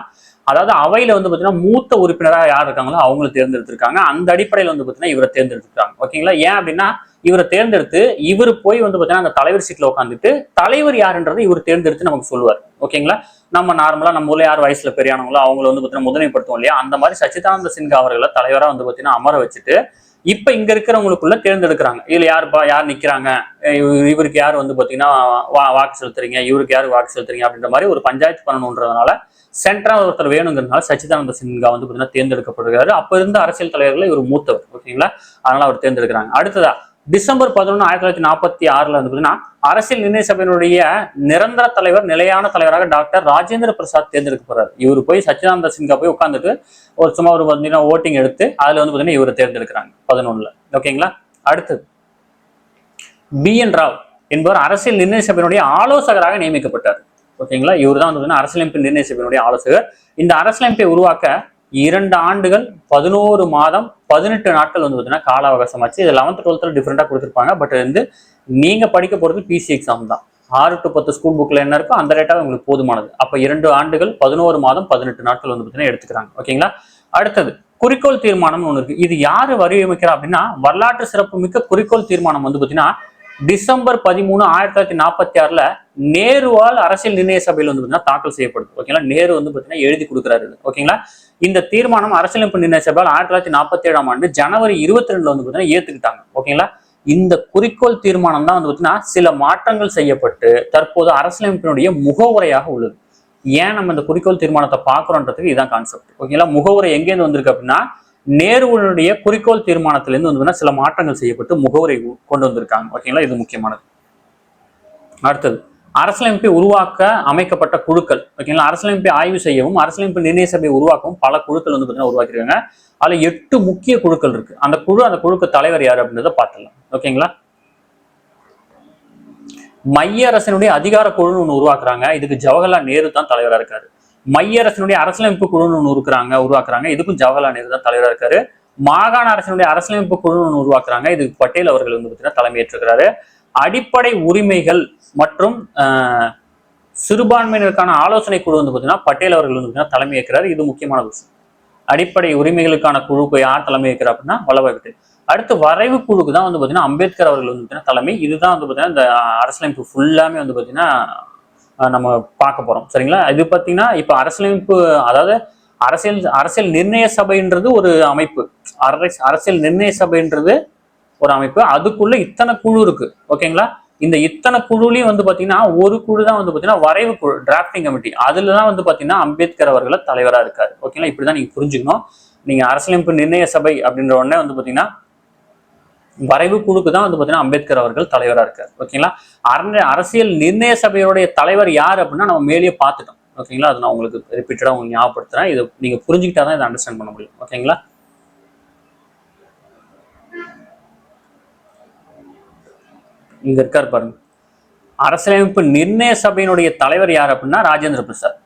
அதாவது அவையில வந்து பாத்தீங்கன்னா மூத்த உறுப்பினராக யார் இருக்காங்களோ அவங்களை தேர்ந்தெடுத்திருக்காங்க. அந்த அடிப்படையில் வந்து பாத்தீங்கன்னா இவரை தேர்ந்தெடுத்திருக்காங்க. ஓகேங்களா. ஏன் அப்படின்னா இவரை தேர்ந்தெடுத்து இவர் போய் வந்து பாத்தீங்கன்னா அந்த தலைவர் சீட்ல உட்காந்துட்டு தலைவர் யாருன்றதை இவர் தேர்ந்தெடுத்து நமக்கு சொல்லுவார். ஓகேங்களா. நம்ம நார்மலா நம்ம ஊர்ல யார் வயசுல பெரியானவங்களோ அவங்களை வந்து பாத்தீங்கன்னா முதன்மைப்படுத்துவோம் இல்லையா, அந்த மாதிரி சச்சிதானந்த சின்ஹா அவர்களை தலைவரா வந்து பாத்தீங்கன்னா அமர வச்சுட்டு இப்ப இங்க இருக்கிறவங்களுக்குள்ள தேர்ந்தெடுக்கிறாங்க. இதுல யார் நிக்கிறாங்க, இவருக்கு யார் வந்து பாத்தீங்கன்னா வாக்கு செலுத்துறீங்க, இவருக்கு யாரு வாக்கு செலுத்துறீங்க அப்படின்ற மாதிரி ஒரு பஞ்சாயத்து பண்ணணுன்றதுனால சென்ட்ரல் ஒருத்தர் வேணுங்கிறதுனால சச்சிதானந்த சின்ஹா வந்து பாத்தீங்கன்னா தேர்ந்தெடுக்கப்படுகிறாரு. அப்ப இருந்த அரசியல் தலைவர்கள் இவர் மூத்தவர். ஓகேங்களா. அதனால அவர் தேர்ந்தெடுக்கிறாங்க. அடுத்ததா டிசம்பர் 11, 1946 வந்து பாத்தீங்கன்னா அரசியல் நிர்ணய சபையினுடைய நிரந்தர தலைவர், நிலையான தலைவராக டாக்டர் ராஜேந்திர பிரசாத் தேர்ந்தெடுக்கப்படுறாரு. இவர் போய் சச்சிதானந்த சின்ஹா போய் உட்காந்துட்டு சும்மா ஒரு பாத்தீங்கன்னா ஓட்டிங் எடுத்து அதுல வந்து பாத்தீங்கன்னா இவரை தேர்ந்தெடுக்கிறாங்க 11. ஓகேங்களா. அடுத்தது BN ராவ் என்பவர் அரசியல் நிர்ணய சபையினுடைய ஆலோசகராக நியமிக்கப்பட்டார். ஓகேங்களா. இவர் தான் வந்து அரசியலமைப்பு நிர்ணய சபையினுடைய ஆலோசகர். இந்த அரசியலமைப்பை உருவாக்க 2 ஆண்டுகள் 11 மாதம் 18 நாட்கள் வந்து பாத்தீங்கன்னா கால அவகாசம் ஆச்சு. இது 11th 12th டிஃபரெண்டா கொடுத்துருப்பாங்க. பட் வந்து நீங்க படிக்க போறது பிசி எக்ஸாம் தான். 6 to 10 ஸ்கூல் புக்ல என்ன இருக்கோ அந்த டேட்டா உங்களுக்கு போதுமானது. அப்ப 2 ஆண்டுகள் 11 மாதம் 18 நாட்கள் வந்து பாத்தீங்கன்னா எடுத்துக்கிறாங்க. ஓகேங்களா. அடுத்தது குறிக்கோள் தீர்மானம் ஒன்று இருக்கு. இது யாரு வடிவமைக்கிறா அப்படின்னா வரலாற்று சிறப்பு மிக்க குறிக்கோள் தீர்மானம் வந்து பாத்தீங்கன்னா டிசம்பர் 13, 1946 நேருவால் அரசியல் நிர்ணய சபையில் வந்து தாக்கல் செய்யப்படுது. ஓகேங்களா, நேரு வந்து பாத்தீங்கன்னா எழுதி கொடுக்குறாரு. ஓகேங்களா, இந்த தீர்மானம் அரசியலமைப்பு நிர்ணய சபையால் 1947 ஜனவரி 22 வந்து பாத்தீங்கன்னா ஏத்துக்கிட்டாங்க. ஓகேங்களா, இந்த குறிக்கோள் தீர்மானம் தான் வந்து பாத்தீங்கன்னா சில மாற்றங்கள் செய்யப்பட்டு தற்போது அரசியலமைப்பினுடைய முகவுரையாக உள்ளது. ஏன் நம்ம இந்த குறிக்கோள் தீர்மானத்தை பார்க்கிறோன்றதுக்கு இதுதான் கான்செப்ட். ஓகேங்களா, முகவுரை எங்கேருந்து வந்திருக்கு அப்படின்னா நேருடைய குறிக்கோள் தீர்மானத்திலிருந்து வந்து சில மாற்றங்கள் செய்யப்பட்டு முகவுரை கொண்டு வந்திருக்காங்க. ஓகேங்களா, இது முக்கியமானது. அடுத்தது அரசியலமைப்பை உருவாக்க அமைக்கப்பட்ட குழுக்கள். ஓகேங்களா, அரசியலமைப்பை ஆய்வு செய்யவும் அரசியலமைப்பு நிர்ணய சபையை உருவாக்கவும் பல குழுக்கள் வந்து பார்த்தீங்கன்னா உருவாக்கிருக்காங்க. அதுல 8 முக்கிய குழுக்கள் இருக்கு. அந்த குழுக்கு தலைவர் யாரு அப்படின்றத பார்த்துடலாம். ஓகேங்களா, மைய அரசினுடைய அதிகார குழுன்னு ஒன்று உருவாக்குறாங்க. இதுக்கு ஜவஹர்லால் நேரு தான் தலைவராக இருக்காரு. மைய அரசினுடைய அரசியலமைப்பு குழுன்னு ஒன்று உருவாக்குறாங்க. இதுக்கும் ஜவஹர்லால் நேரு தான் தலைவராக இருக்காரு. மாகாண அரசினுடைய அரசியலமைப்பு குழுன்னு ஒன்று உருவாக்குறாங்க. இதுக்கு பட்டேல் அவர்கள் வந்து பார்த்தீங்கன்னா தலைமையேற்றிருக்கிறாரு. அடிப்படை உரிமைகள் மற்றும் சிறுபான்மையினருக்கான ஆலோசனை குழு வந்து பார்த்தீங்கன்னா பட்டேல் அவர்கள் வந்து பார்த்தீங்கன்னா தலைமை ஏற்கிறாரு. இது முக்கியமான விஷயம். அடிப்படை உரிமைகளுக்கான குழுக்கு யார் தலைமை ஏற்கிறார் அப்படின்னா வல்லபாய் பட்டேல். அடுத்து வரைவு குழுக்கு தான் வந்து பார்த்தீங்கன்னா அம்பேத்கர் அவர்கள் வந்து பார்த்தீங்கன்னா தலைமை. இதுதான் வந்து பார்த்தீங்கன்னா இந்த அரசியலமைப்பு ஃபுல்லாமே வந்து பார்த்தீங்கன்னா நம்ம பார்க்க போறோம். சரிங்களா, இது பார்த்தீங்கன்னா இப்போ அரசியலமைப்பு, அதாவது அரசியல் நிர்ணய சபைன்றது ஒரு அமைப்பு. அரசியல் நிர்ணய சபைன்றது ஒரு அமைப்பு. அதுக்குள்ள இத்தனை குழு இருக்கு. ஓகேங்களா, இந்த இத்தனை குழுலையும் வந்து பாத்தீங்கன்னா ஒரு குழு தான் வந்து பாத்தீங்கன்னா வரைவு குழு, டிராப்டிங் கமிட்டி. அதுலதான் வந்து பாத்தீங்கன்னா அம்பேத்கர் அவர்களை தலைவரா இருக்காரு. ஓகேங்களா, இப்படிதான் நீங்க புரிஞ்சுக்கணும். நீங்க அரசியலமைப்பு நிர்ணய சபை அப்படின்ற உடனே வந்து பாத்தீங்கன்னா வரைவு குழுக்கு தான் வந்து பாத்தீங்கன்னா அம்பேத்கர் அவர்கள் தலைவரா இருக்காரு. ஓகேங்களா, அரசியல் நிர்ணய சபையோடைய தலைவர் யார் அப்படின்னா நம்ம மேலேயே பார்த்துட்டோம். ஓகேங்களா, அது நான் உங்களுக்கு ரிப்பீட்டடா உங்களுக்கு ஞாபகப்படுத்துறேன். இதை நீங்க புரிஞ்சுக்கிட்டாதான் இதை அண்டர்ஸ்டாண்ட் பண்ண முடியும். ஓகேங்களா, இங்க இருக்காரு பாருங்க. அரசியலமைப்பு நிர்ணய சபையினுடைய தலைவர் யார் அப்படின்னா ராஜேந்திர பிரசாத்.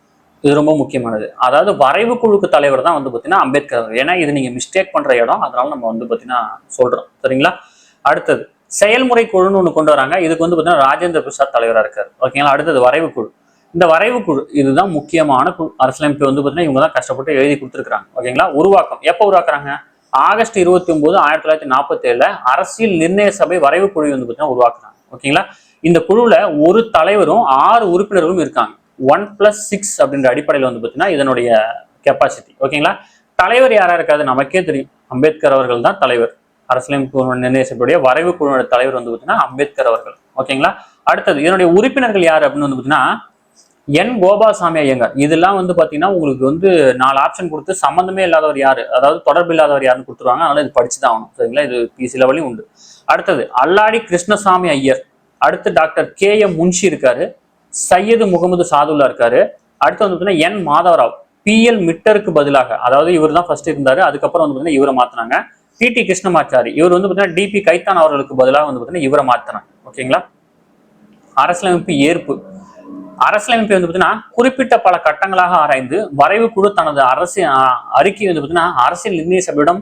இது ரொம்ப முக்கியமானது. அதாவது வரைவு குழுக்கு தலைவர் தான் வந்து பாத்தீங்கன்னா அம்பேத்கர் அவர். ஏன்னா இது நீங்க மிஸ்டேக் பண்ற இடம், அதனால நம்ம வந்து பாத்தீங்கன்னா சொல்றோம். சரிங்களா, அடுத்தது செயல்முறை குழுன்னு ஒண்ணு கொண்டு வராங்க. இதுக்கு வந்து பாத்தீங்கன்னா ராஜேந்திர பிரசாத் தலைவரா இருக்காரு. ஓகேங்களா, அடுத்தது வரைவு குழு. இந்த வரைவு குழு இதுதான் முக்கியமான குழு. அரசியலமைப்பு வந்து பாத்தீங்கன்னா இவங்க தான் கஷ்டப்பட்டு எழுதி கொடுத்துருக்காங்க. ஓகேங்களா, உருவாக்கம் எப்ப உருவாக்குறாங்க? ஆகஸ்ட் 29, 1947 அரசியல் நிர்ணய சபை வரைவு குழு வந்து பாத்தீங்கன்னா உருவாக்குறாங்க. ஓகேங்களா, இந்த குழுல ஒரு தலைவரும் 6 உறுப்பினர்களும் இருக்காங்க. 1+6 அப்படின்ற அடிப்படையில் வந்து பாத்தீங்கன்னா இதனுடைய கெப்பாசிட்டி. ஓகேங்களா, தலைவர் யாரா இருக்காது நமக்கே தெரியும். அம்பேத்கர் அவர்கள் தான் தலைவர். அரசியலமைப்பு நிர்ணய சபையுடைய வரைவு குழுவோட தலைவர் வந்து பாத்தீங்கன்னா அம்பேத்கர் அவர்கள். ஓகேங்களா, அடுத்தது இதனுடைய உறுப்பினர்கள் யாரு அப்படின்னு வந்து பாத்தீங்கன்னா என் கோபால்சாமி ஐயங்கார். இதெல்லாம் வந்து பாத்தீங்கன்னா உங்களுக்கு வந்து 4 ஆப்ஷன் கொடுத்து சம்பந்தமே இல்லாதவர் யாரு, அதாவது தொடர்பு இல்லாதவர் யாருன்னு கொடுத்துருவாங்க. அதனால இது படிச்சுதான் ஆகணும். சரிங்களா, இது பிசி லெவலையும் உண்டு. அடுத்தது அல்லாடி கிருஷ்ணசாமி ஐயர். அடுத்து டாக்டர் KM முன்ஷி இருக்காரு. சையது முகமது சாதுல்லா இருக்காரு. அடுத்து வந்து பாத்தீங்கன்னா என் மாதவராவ். PL மிட்டருக்கு பதிலாக, அதாவது இவர் தான் ஃபர்ஸ்ட் இருந்தாரு. அதுக்கப்புறம் வந்து பாத்தீங்கன்னா இவரை மாத்தினாங்க. TT கிருஷ்ணமாச்சாரி. இவர் வந்து பாத்தீங்கன்னா DP கைத்தான் அவர்களுக்கு பதிலாக வந்து பாத்தீங்கன்னா இவரை மாத்தினாங்க. ஓகேங்களா, அரசியலமைப்பு ஏற்பு. அரசியலமைப்பு வந்து பாத்தீங்கன்னா குறிப்பிட்ட பல கட்டங்களாக ஆராய்ந்து வரைவு குழு தனது அறிக்கை வந்து பாத்தீங்கன்னா அரசியல் நிர்ணய சபையிடம்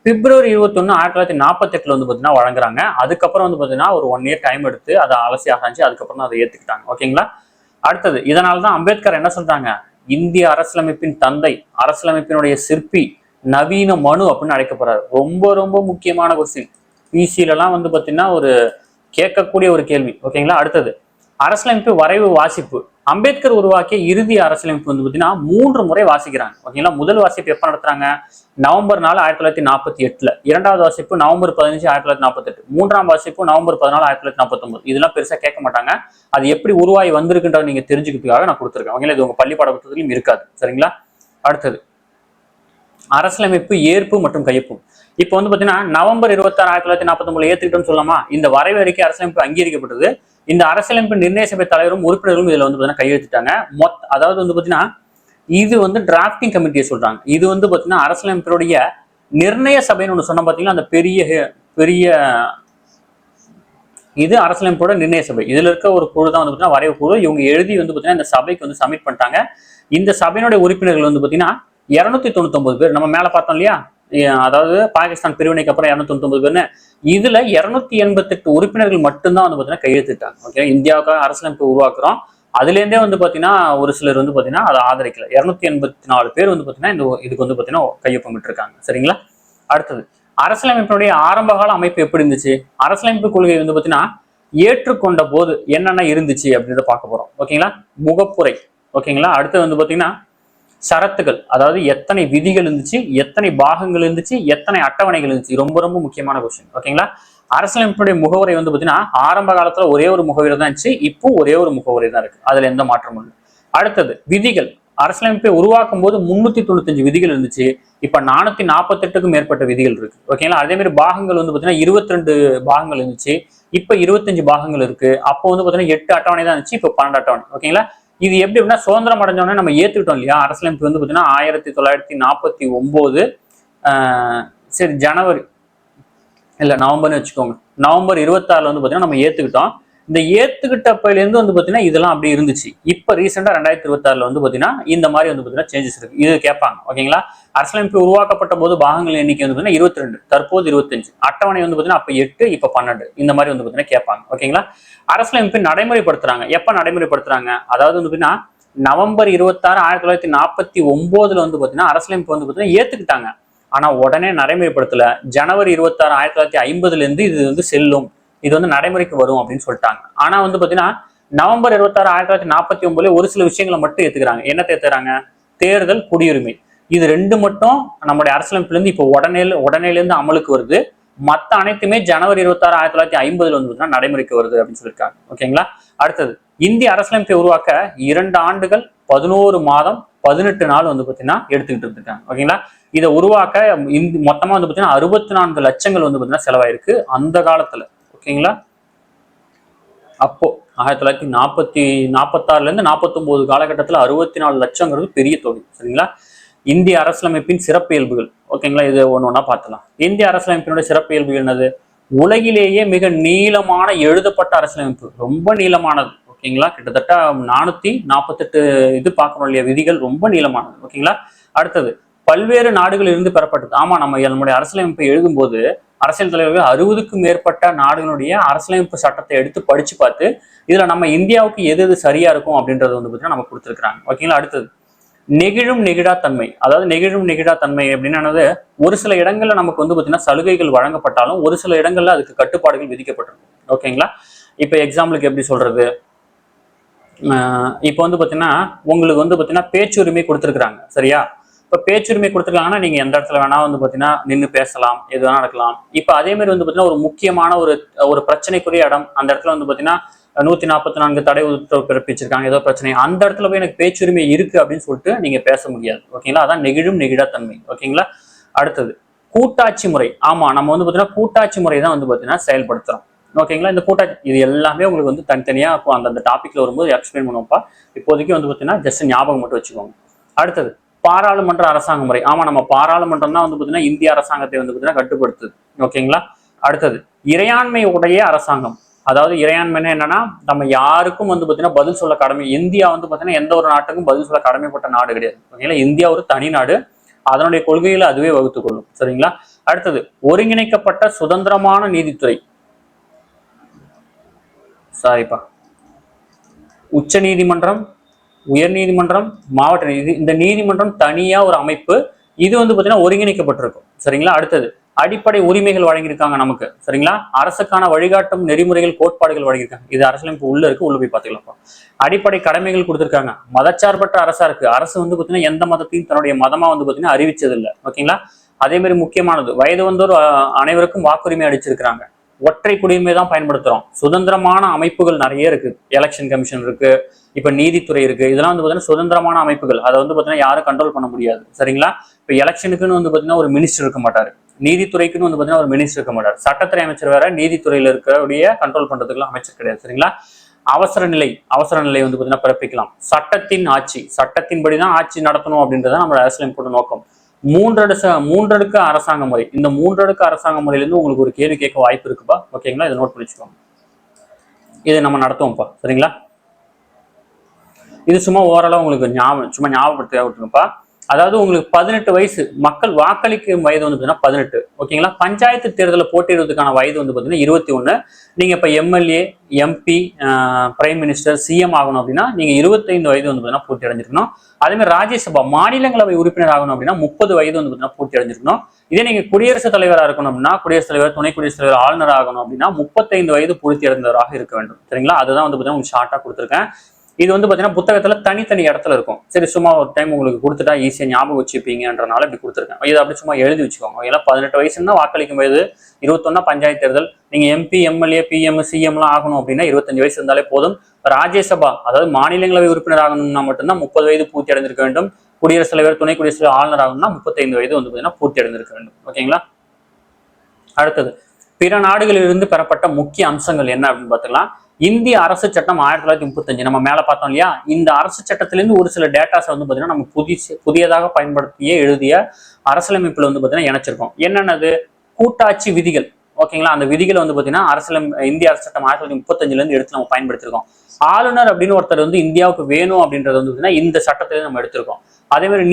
பிப்ரவரி 21, 1948 வந்து பாத்தீங்கன்னா வழங்குறாங்க. அதுக்கப்புறம் வந்து பாத்தீங்கன்னா ஒரு 1 year டைம் எடுத்து அதை அலசி ஆராய்ச்சி அதுக்கப்புறம் அதை ஏத்துக்கிட்டாங்க. ஓகேங்களா, அடுத்தது இதனால்தான் அம்பேத்கர் என்ன சொல்றாங்க, இந்திய அரசியலமைப்பின் தந்தை, அரசியலமைப்பினுடைய சிற்பி, நவீன மனு அப்படின்னு அழைக்கப்படுறாரு. ரொம்ப ரொம்ப முக்கியமான கொஸ்டின். பிசிலாம் வந்து பாத்தீங்கன்னா ஒரு கேட்கக்கூடிய ஒரு கேள்வி. ஓகேங்களா, அடுத்தது அரசியலமைப்பு வரைவு வாசிப்பு. அம்பேத்கர் உருவாக்கிய இறுதி அரசியலமைப்பு வந்து பாத்தீங்கன்னா 3 முறை வாசிக்கிறாங்க. ஓகேங்களா, முதல் வாசிப்பு எப்ப நடத்துறாங்க? நவம்பர் 4, 1948. இரண்டாவது வாசிப்பு நவம்பர் 15, 1948. மூன்றாம் வாசிப்பு நவம்பர் 14, 1949. இதெல்லாம் பெருசா கேட்க மாட்டாங்க. அது எப்படி உருவாகி வந்திருக்குன்றத நீங்க தெரிஞ்சுக்கிறதுக்காக நான் கொடுத்துருக்கேன். ஓகேங்களா, இது உங்க பள்ளி பாடப்புத்தகத்திலும் இருக்காது. சரிங்களா, அடுத்தது அரசியலமைப்பு ஏற்பு மற்றும் கையொப்பு. இப்போ வந்து பாத்தீங்கன்னா நவம்பர் 26, 1949 ஏத்துக்கிட்டோம்னு சொல்லலாமா? இந்த வரைவு அறிக்கை அரசியலமைப்பு அங்கீகரிக்கப்பட்டது. இந்த அரசியலமைப்பு நிர்ணய சபை தலைவரும் உறுப்பினர்களும் இதுல வந்து பாத்தீங்கன்னா கையெழுத்திட்டாங்க. அதாவது வந்து பாத்தீங்கன்னா இது வந்து டிராப்டிங் கமிட்டியை சொல்றாங்க. இது வந்து பாத்தீங்கன்னா அரசியலமைப்பினுடைய நிர்ணய சபைன்னு ஒண்ணு சொன்ன பாத்தீங்கன்னா அந்த பெரிய இது அரசியலமைப்போட நிர்ணய சபை. இதுல இருக்க ஒரு குழு தான் வந்து பாத்தீங்கன்னா வரைவு குழு. இவங்க எழுதி வந்து பாத்தீங்கன்னா இந்த சபைக்கு வந்து சப்மிட் பண்ணிட்டாங்க. இந்த சபையினுடைய உறுப்பினர்கள் வந்து பாத்தீங்கன்னா 299 பேர். நம்ம மேல பார்த்தோம் இல்லையா, அதாவது பாகிஸ்தான் பிரிவினைக்கு அப்புறம் 299 பேர்னு. இதுல 288 உறுப்பினர்கள் மட்டும்தான் வந்து பாத்தீங்கன்னா கையெழுத்திட்டாங்க. ஓகே, இந்தியாவுக்காக அரசியலமைப்பு உருவாக்குறோம், அதுலேருந்தே வந்து பார்த்தீங்கன்னா ஒரு சிலர் வந்து பார்த்தீங்கன்னா அதை ஆதரிக்கல. 284 பேர் வந்து பார்த்தீங்கன்னா இதுக்கு வந்து பார்த்தீங்கன்னா கையொப்பம் விட்டுருக்காங்க. சரிங்களா? அடுத்தது அரசியலமைப்பினுடைய ஆரம்பகால அமைப்பு எப்படி இருந்துச்சு? அரசியலமைப்பு கொள்கை வந்து பார்த்தீங்கன்னா ஏற்றுக்கொண்ட போது என்னென்ன இருந்துச்சு அப்படின்றத பார்க்க போறோம். ஓகேங்களா? முகப்புரை. ஓகேங்களா? அடுத்து வந்து பார்த்தீங்கன்னா ஷரத்துகள், அதாவது எத்தனை விதிகள் இருந்துச்சு, எத்தனை பாகங்கள் இருந்துச்சு, எத்தனை அட்டவணைகள் இருந்துச்சு. ரொம்ப ரொம்ப முக்கியமான கொஸ்டின். ஓகேங்களா? அரசியலமைப்புடைய முகவரை வந்து பார்த்தீங்கன்னா ஆரம்ப காலத்துல ஒரே ஒரு முகவரி தான் இருந்துச்சு. இப்போ ஒரே ஒரு முகவரி தான் இருக்கு. அதுல எந்த மாற்றமும் இல்லை. அடுத்தது விதிகள். அரசியலமைப்பை உருவாக்கும் போது 395 விதிகள் இருந்துச்சு. இப்ப 448க்கும் மேற்பட்ட விதிகள் இருக்கு. ஓகேங்களா? அதே மாதிரி பாகங்கள் வந்து பாத்தீங்கன்னா 22 பாகங்கள் இருந்துச்சு. இப்ப 25 பாகங்கள் இருக்கு. அப்போ வந்து பாத்தீங்கன்னா 8 அட்டவணை தான் இருந்துச்சு. இப்ப 12 அட்டவணை. ஓகேங்களா? இது எப்படி அப்படின்னா சுதந்திரம் அடைஞ்சோடனே நம்ம ஏத்துக்கிட்டோம் இல்லையா? அரசியலமைப்பு வந்து பாத்தீங்கன்னா 1949 சரி ஜனவரி இல்ல நவம்பர்னு வச்சுக்கோங்க. நவம்பர் 26 வந்து பாத்தீங்கன்னா நம்ம ஏத்துக்கிட்டோம். இந்த ஏத்துக்கிட்டப்பையிலேருந்து வந்து பாத்தீங்கன்னா இதெல்லாம் அப்படி இருந்துச்சு. இப்ப ரீசெண்டா 2026 வந்து பாத்தீங்கன்னா இந்த மாதிரி வந்து பாத்தீங்கன்னா சேஞ்சஸ் இருக்கு. இது கேட்பாங்க. ஓகேங்களா? அரசியலமைப்பு உருவாக்கப்பட்ட போது பாகங்கள் எண்ணிக்கை வந்து பாத்தீங்கன்னா 22, தற்போது 25. அட்டவணை வந்து பாத்தீங்கன்னா அப்ப 8, இப்ப 12. இந்த மாதிரி வந்து பாத்தீங்கன்னா கேட்பாங்க. ஓகேங்களா? அரசியலமைப்பை நடைமுறைப்படுத்துறாங்க. எப்ப நடைமுறைப்படுத்துறாங்க? அதாவது வந்து பாத்தீங்கன்னா நவம்பர் 26, 1949 வந்து பாத்தீங்கன்னா அரசியலமைப்பு வந்து பாத்தீங்கன்னா ஏத்துக்கிட்டாங்க. ஆனா உடனே நடைமுறைப்படுத்தல. ஜனவரி 26, 1950 இருந்து இது வந்து செல்லும், இது வந்து நடைமுறைக்கு வரும் அப்படின்னு சொல்லிட்டாங்க. ஆனா வந்து பாத்தீங்கன்னா நவம்பர் 26, 1949 ஒரு சில விஷயங்களை மட்டும் ஏத்துக்கிறாங்க. என்ன ஏத்துக்கிறாங்க? தேர்தல், குடியுரிமை. இது ரெண்டு மட்டும் நம்முடைய அரசியலமைப்புல இருந்து இப்போ உடனேல இருந்து அமலுக்கு வருது. மத்த அனைத்துமே ஜனவரி 26, 1950 வந்து நடைமுறைக்கு வருது அப்படின்னு சொல்லியிருக்காங்க. ஓகேங்களா? அடுத்தது இந்திய அரசியலமைப்பை உருவாக்க 2 ஆண்டுகள் 11 மாதம் 18 நாள் வந்து பாத்தீங்கன்னா எடுத்துக்கிட்டு இருக்காங்க. ஓகேங்களா? இதை உருவாக்க மொத்தமா வந்து பாத்தீங்கன்னா 64 லட்சங்கள் வந்து பாத்தீங்கன்னா செலவாயிருக்கு அந்த காலத்துல. ஓகேங்களா? அப்போ 1946 இருந்து 49 காலகட்டத்துல 64 லட்சங்கிறது பெரிய தொகை. சரிங்களா? இந்திய அரசியலமைப்பின் சிறப்பியல்புகள். ஓகேங்களா? இது ஒண்ணு பார்த்துலாம். இந்திய அரசியலமைப்பினுடைய சிறப்பியல்புகள் என்னது? உலகிலேயே மிக நீளமான எழுதப்பட்ட அரசியலமைப்பு. ரொம்ப நீளமானது. ஓகேங்களா? கிட்டத்தட்ட 448 இது பார்க்கணும் இல்லையா? விதிகள் ரொம்ப நீளமானது. ஓகேங்களா? அடுத்தது பல்வேறு நாடுகளில் இருந்து பெறப்பட்டது. ஆமா, நம்முடைய அரசியலமைப்பை எழுதும் போது அரசியல் தலைவர்கள் 60க்கும் மேற்பட்ட நாடுகளுடைய அரசியலமைப்பு சட்டத்தை எடுத்து படிச்சு பார்த்து இதுல நம்ம இந்தியாவுக்கு எது எது சரியா இருக்கும் அப்படின்றது வந்து பார்த்தீங்கன்னா நம்ம கொடுத்துருக்காங்க. ஓகேங்களா? அடுத்தது நெகிழும் நெகிழா தன்மை. அதாவது நெகிழும் நெகிழா தன்மை அப்படின்னானது ஒரு சில இடங்கள்ல நமக்கு வந்து பார்த்தீங்கன்னா சலுகைகள் வழங்கப்பட்டாலும் ஒரு சில இடங்கள்ல அதுக்கு கட்டுப்பாடுகள் விதிக்கப்பட்டிருக்கும். ஓகேங்களா? இப்ப எக்ஸாம்பிளுக்கு எப்படி சொல்றது? இப்போ வந்து பார்த்தீங்கன்னா உங்களுக்கு வந்து பார்த்தீங்கன்னா பேச்சுரிமை கொடுத்துருக்காங்க. சரியா? இப்போ பேச்சுரிமை கொடுத்துருக்காங்கன்னா நீங்க எந்த இடத்துல வேணா வந்து பார்த்தீங்கன்னா நின்று பேசலாம், எது வேணா நடக்கலாம். இப்போ அதே மாதிரி வந்து பார்த்தீங்கன்னா ஒரு முக்கியமான ஒரு பிரச்சனைக்குரிய இடம், அந்த இடத்துல வந்து பார்த்தீங்கன்னா 144 தடை உத்தரவு பிறப்பிச்சிருக்காங்க, ஏதோ பிரச்சனை, அந்த இடத்துல போய் எனக்கு பேச்சுரிமை இருக்கு அப்படின்னு சொல்லிட்டு நீங்க பேச முடியாது. ஓகேங்களா? அதான் நெகிழும் நெகிழா தன்மை. ஓகேங்களா? அடுத்தது கூட்டாட்சி முறை. ஆமா, நம்ம வந்து பார்த்தீங்கன்னா கூட்டாட்சி முறை தான் வந்து பார்த்தீங்கன்னா செயல்படுத்துறோம். ஓகேங்களா? இந்த கூட்டாட்சி இது எல்லாமே உங்களுக்கு வந்து தனித்தனியா அந்த டாபிக்ல வரும்போது எக்ஸ்பிளைன் பண்ணுவோம்ப்பா. இப்போதைக்கு வந்து பார்த்தீங்கன்னா ஜஸ்ட் ஞாபகம் மட்டும் வச்சுக்கோங்க. அடுத்தது பாராளுமன்ற அரசாங்க முறை. ஆமா, நம்ம பாராளுமன்றம் தான் வந்து பார்த்தீங்கன்னா இந்திய அரசாங்கத்தை வந்து பார்த்தீங்கன்னா கட்டுப்படுத்துது. ஓகேங்களா? அடுத்தது இறையாண்மை உடைய அரசாங்கம். அதாவது இறையாண்மைன்னா என்னன்னா நம்ம யாருக்கும் வந்து பார்த்தீங்கன்னா பதில் சொல்ல கடமை. இந்தியா வந்து பார்த்தீங்கன்னா எந்த ஒரு நாட்டுக்கும் பதில் சொல்ல கடமைப்பட்ட நாடு கிடையாது. ஓகேங்களா? இந்தியா ஒரு தனி நாடு. அதனுடைய கொள்கைகளை அதுவே வகுத்துக் கொள்ளும். சரிங்களா? அடுத்தது ஒருங்கிணைக்கப்பட்ட சுதந்திரமான நீதித்துறை. சாரிப்பா, உச்ச நீதிமன்றம், உயர் நீதிமன்றம், மாவட்ட நீதி, இந்த நீதிமன்றம் தனியா ஒரு அமைப்பு. இது வந்து பாத்தீங்கன்னா ஒருங்கிணைக்கப்பட்டிருக்கும். சரிங்களா? அடுத்தது அடிப்படை உரிமைகள் வழங்கியிருக்காங்க நமக்கு. சரிங்களா? அரசுக்கான வழிகாட்டும் நெறிமுறைகள், கோட்பாடுகள் வழங்கியிருக்காங்க. இது அரசியலமைப்பு உள்ள இருக்கு, உள்ள போய் பார்த்துக்கலாம். அடிப்படை கடமைகள் கொடுத்திருக்காங்க. மதச்சார்பற்ற அரசா இருக்கு. அரசு வந்து பாத்தீங்கன்னா எந்த மதத்தையும் தன்னுடைய மதமா வந்து பாத்தீங்கன்னா அறிவிச்சது இல்லை. ஓகேங்களா? அதே மாதிரி முக்கியமானது வயது வந்தோர் அனைவருக்கும் வாக்குரிமை அளிச்சிருக்கிறாங்க. ஒற்றை குடியுரிமை தான் பயன்படுத்துறோம். சுதந்திரமான அமைப்புகள் நிறைய இருக்கு. எலெக்ஷன் கமிஷன் இருக்கு, இப்ப நீதித்துறை இருக்கு. இதெல்லாம் வந்து பாத்தீங்கன்னா சுதந்திரமான அமைப்புகள். அதை வந்து பாத்தீங்கன்னா யாரும் கண்ட்ரோல் பண்ண முடியாது. சரிங்களா? இப்ப எலெக்ஷனுக்குன்னு வந்து பாத்தீங்கன்னா ஒரு மினிஸ்டர் இருக்க மாட்டாரு. நீதித்துறைக்குன்னு வந்து பாத்தீங்கன்னா ஒரு மினிஸ்டர் இருக்க மாட்டார். சட்டத்துறை அமைச்சர் வேற, நீதித்துறையில இருக்கக்கூடிய கண்ட்ரோல் பண்றதுக்குலாம் அமைச்சர் கிடையாது. சரிங்களா? அவசர நிலை வந்து பாத்தீங்கன்னா பிறப்பிக்கலாம். சட்டத்தின் ஆட்சி, சட்டத்தின்படிதான் ஆட்சி நடத்தணும் அப்படின்றத நம்ம அரசியலமைப்போட நோக்கம். மூன்றடுக்கு அரசாங்க முறை. இந்த மூன்றடுக்கு அரசாங்க முறையில இருந்து உங்களுக்கு ஒரு கேள்வி கேட்க வாய்ப்பு இருக்குப்பா. ஓகேங்களா? இதை நோட் பண்ணிச்சுக்கோங்க. இதை நம்ம நடத்துவோம்ப்பா. சரிங்களா? இது சும்மா ஓரளவு உங்களுக்கு சும்மா ஞாபகப்படுத்த விட்டுருங்கப்பா. அதாவது உங்களுக்கு 18 வயசு, மக்கள் வாக்களிக்கும் வயது வந்து பார்த்தீங்கன்னா 18. ஓகேங்களா. பஞ்சாயத்து தேர்தலில் போட்டியிடுவதற்கான வயது வந்து பார்த்தீங்கன்னா 21. நீங்க இப்ப MLA, MP, prime minister, CM ஆகணும் அப்படின்னா நீங்க 25 வயது வந்து பார்த்தீங்கன்னா பூர்த்தி அடைஞ்சிருக்கணும். அதே மாதிரி ராஜ்யசபா மாநிலங்களவை உறுப்பினர் ஆகணும் அப்படின்னா 30 வயது வந்து பார்த்தீங்கன்னா பூர்த்தி அடைஞ்சிருக்கணும். இதே நீங்க குடியரசுத் தலைவராக இருக்கணும் அப்படின்னா, குடியரசுத் தலைவர், துணை குடியரசுத் தலைவர், ஆளுநர் ஆகணும் அப்படின்னா 35 வயது பூர்த்தி அடைந்தவராக இருக்க வேண்டும். சரிங்களா. அதுதான் வந்து பார்த்தீங்கன்னா உங்களுக்கு ஷார்ட்டா கொடுத்துருக்கேன். இது வந்து பார்த்தீங்கன்னா புத்தகத்துல தனித்தனி இடத்துல இருக்கும். சரி, சும்மா ஒரு டைம் உங்களுக்கு கொடுத்துட்டா ஈஸியாக ஞாபகம் வச்சுப்பீங்கன்றனால இப்படி கொடுத்துருக்கேன். இதை அப்படி சும்மா எழுதி வச்சுக்கோங்க. ஏன்னா 18 வயசுன்னா வாக்களிக்கும் வயது, 21 பஞ்சாயத்து தேர்தல், நீங்க எம்பி, எம்எல்ஏ, பிஎம், சிஎம்லாம் ஆகணும் அப்படின்னா 25 வயசு இருந்தாலே போதும். ராஜ்யசபா அதாவது மாநிலங்களவை உறுப்பினர் ஆகணும்னா மட்டும்தான் 30 வயது பூர்த்தி அடைந்திருக்க வேண்டும். குடியரசுத் தலைவர், துணை குடியரசுத் தலைவர், ஆளுநர் ஆகணும்னா 35 வயது வந்து பார்த்தீங்கன்னா பூர்த்தி அடைந்திருக்க வேண்டும். ஓகேங்களா. அடுத்தது பிற நாடுகளிலிருந்து பெறப்பட்ட முக்கிய அம்சங்கள் என்ன அப்படின்னு பார்த்துக்கலாம். இந்திய அரசு சட்டம் 1935 நம்ம மேல பார்த்தோம் இல்லையா. இந்த அரசு சட்டத்திலிருந்து ஒரு சில டேட்டாஸ் வந்து பார்த்தீங்கன்னா நம்ம புதியதாக பயன்படுத்திய எழுதிய அரசியலமைப்புல வந்து பார்த்தீங்கன்னா இணைச்சிருக்கோம். என்னென்னது? கூட்டாட்சி விதிகள். ஓகேங்களா. அந்த விதிகளை வந்து பார்த்தீங்கன்னா இந்திய அரசு சட்டம் 1935 இருந்து எடுத்து நம்ம பயன்படுத்திருக்கோம். ஆளுநர் அப்படின்னு ஒருத்தர் வந்து இந்தியாவுக்கு வேணும் அப்படின்றது வந்து பார்த்தீங்கன்னா இந்த சட்டத்திலிருந்து நம்ம எடுத்திருக்கோம். அதே மாதிரி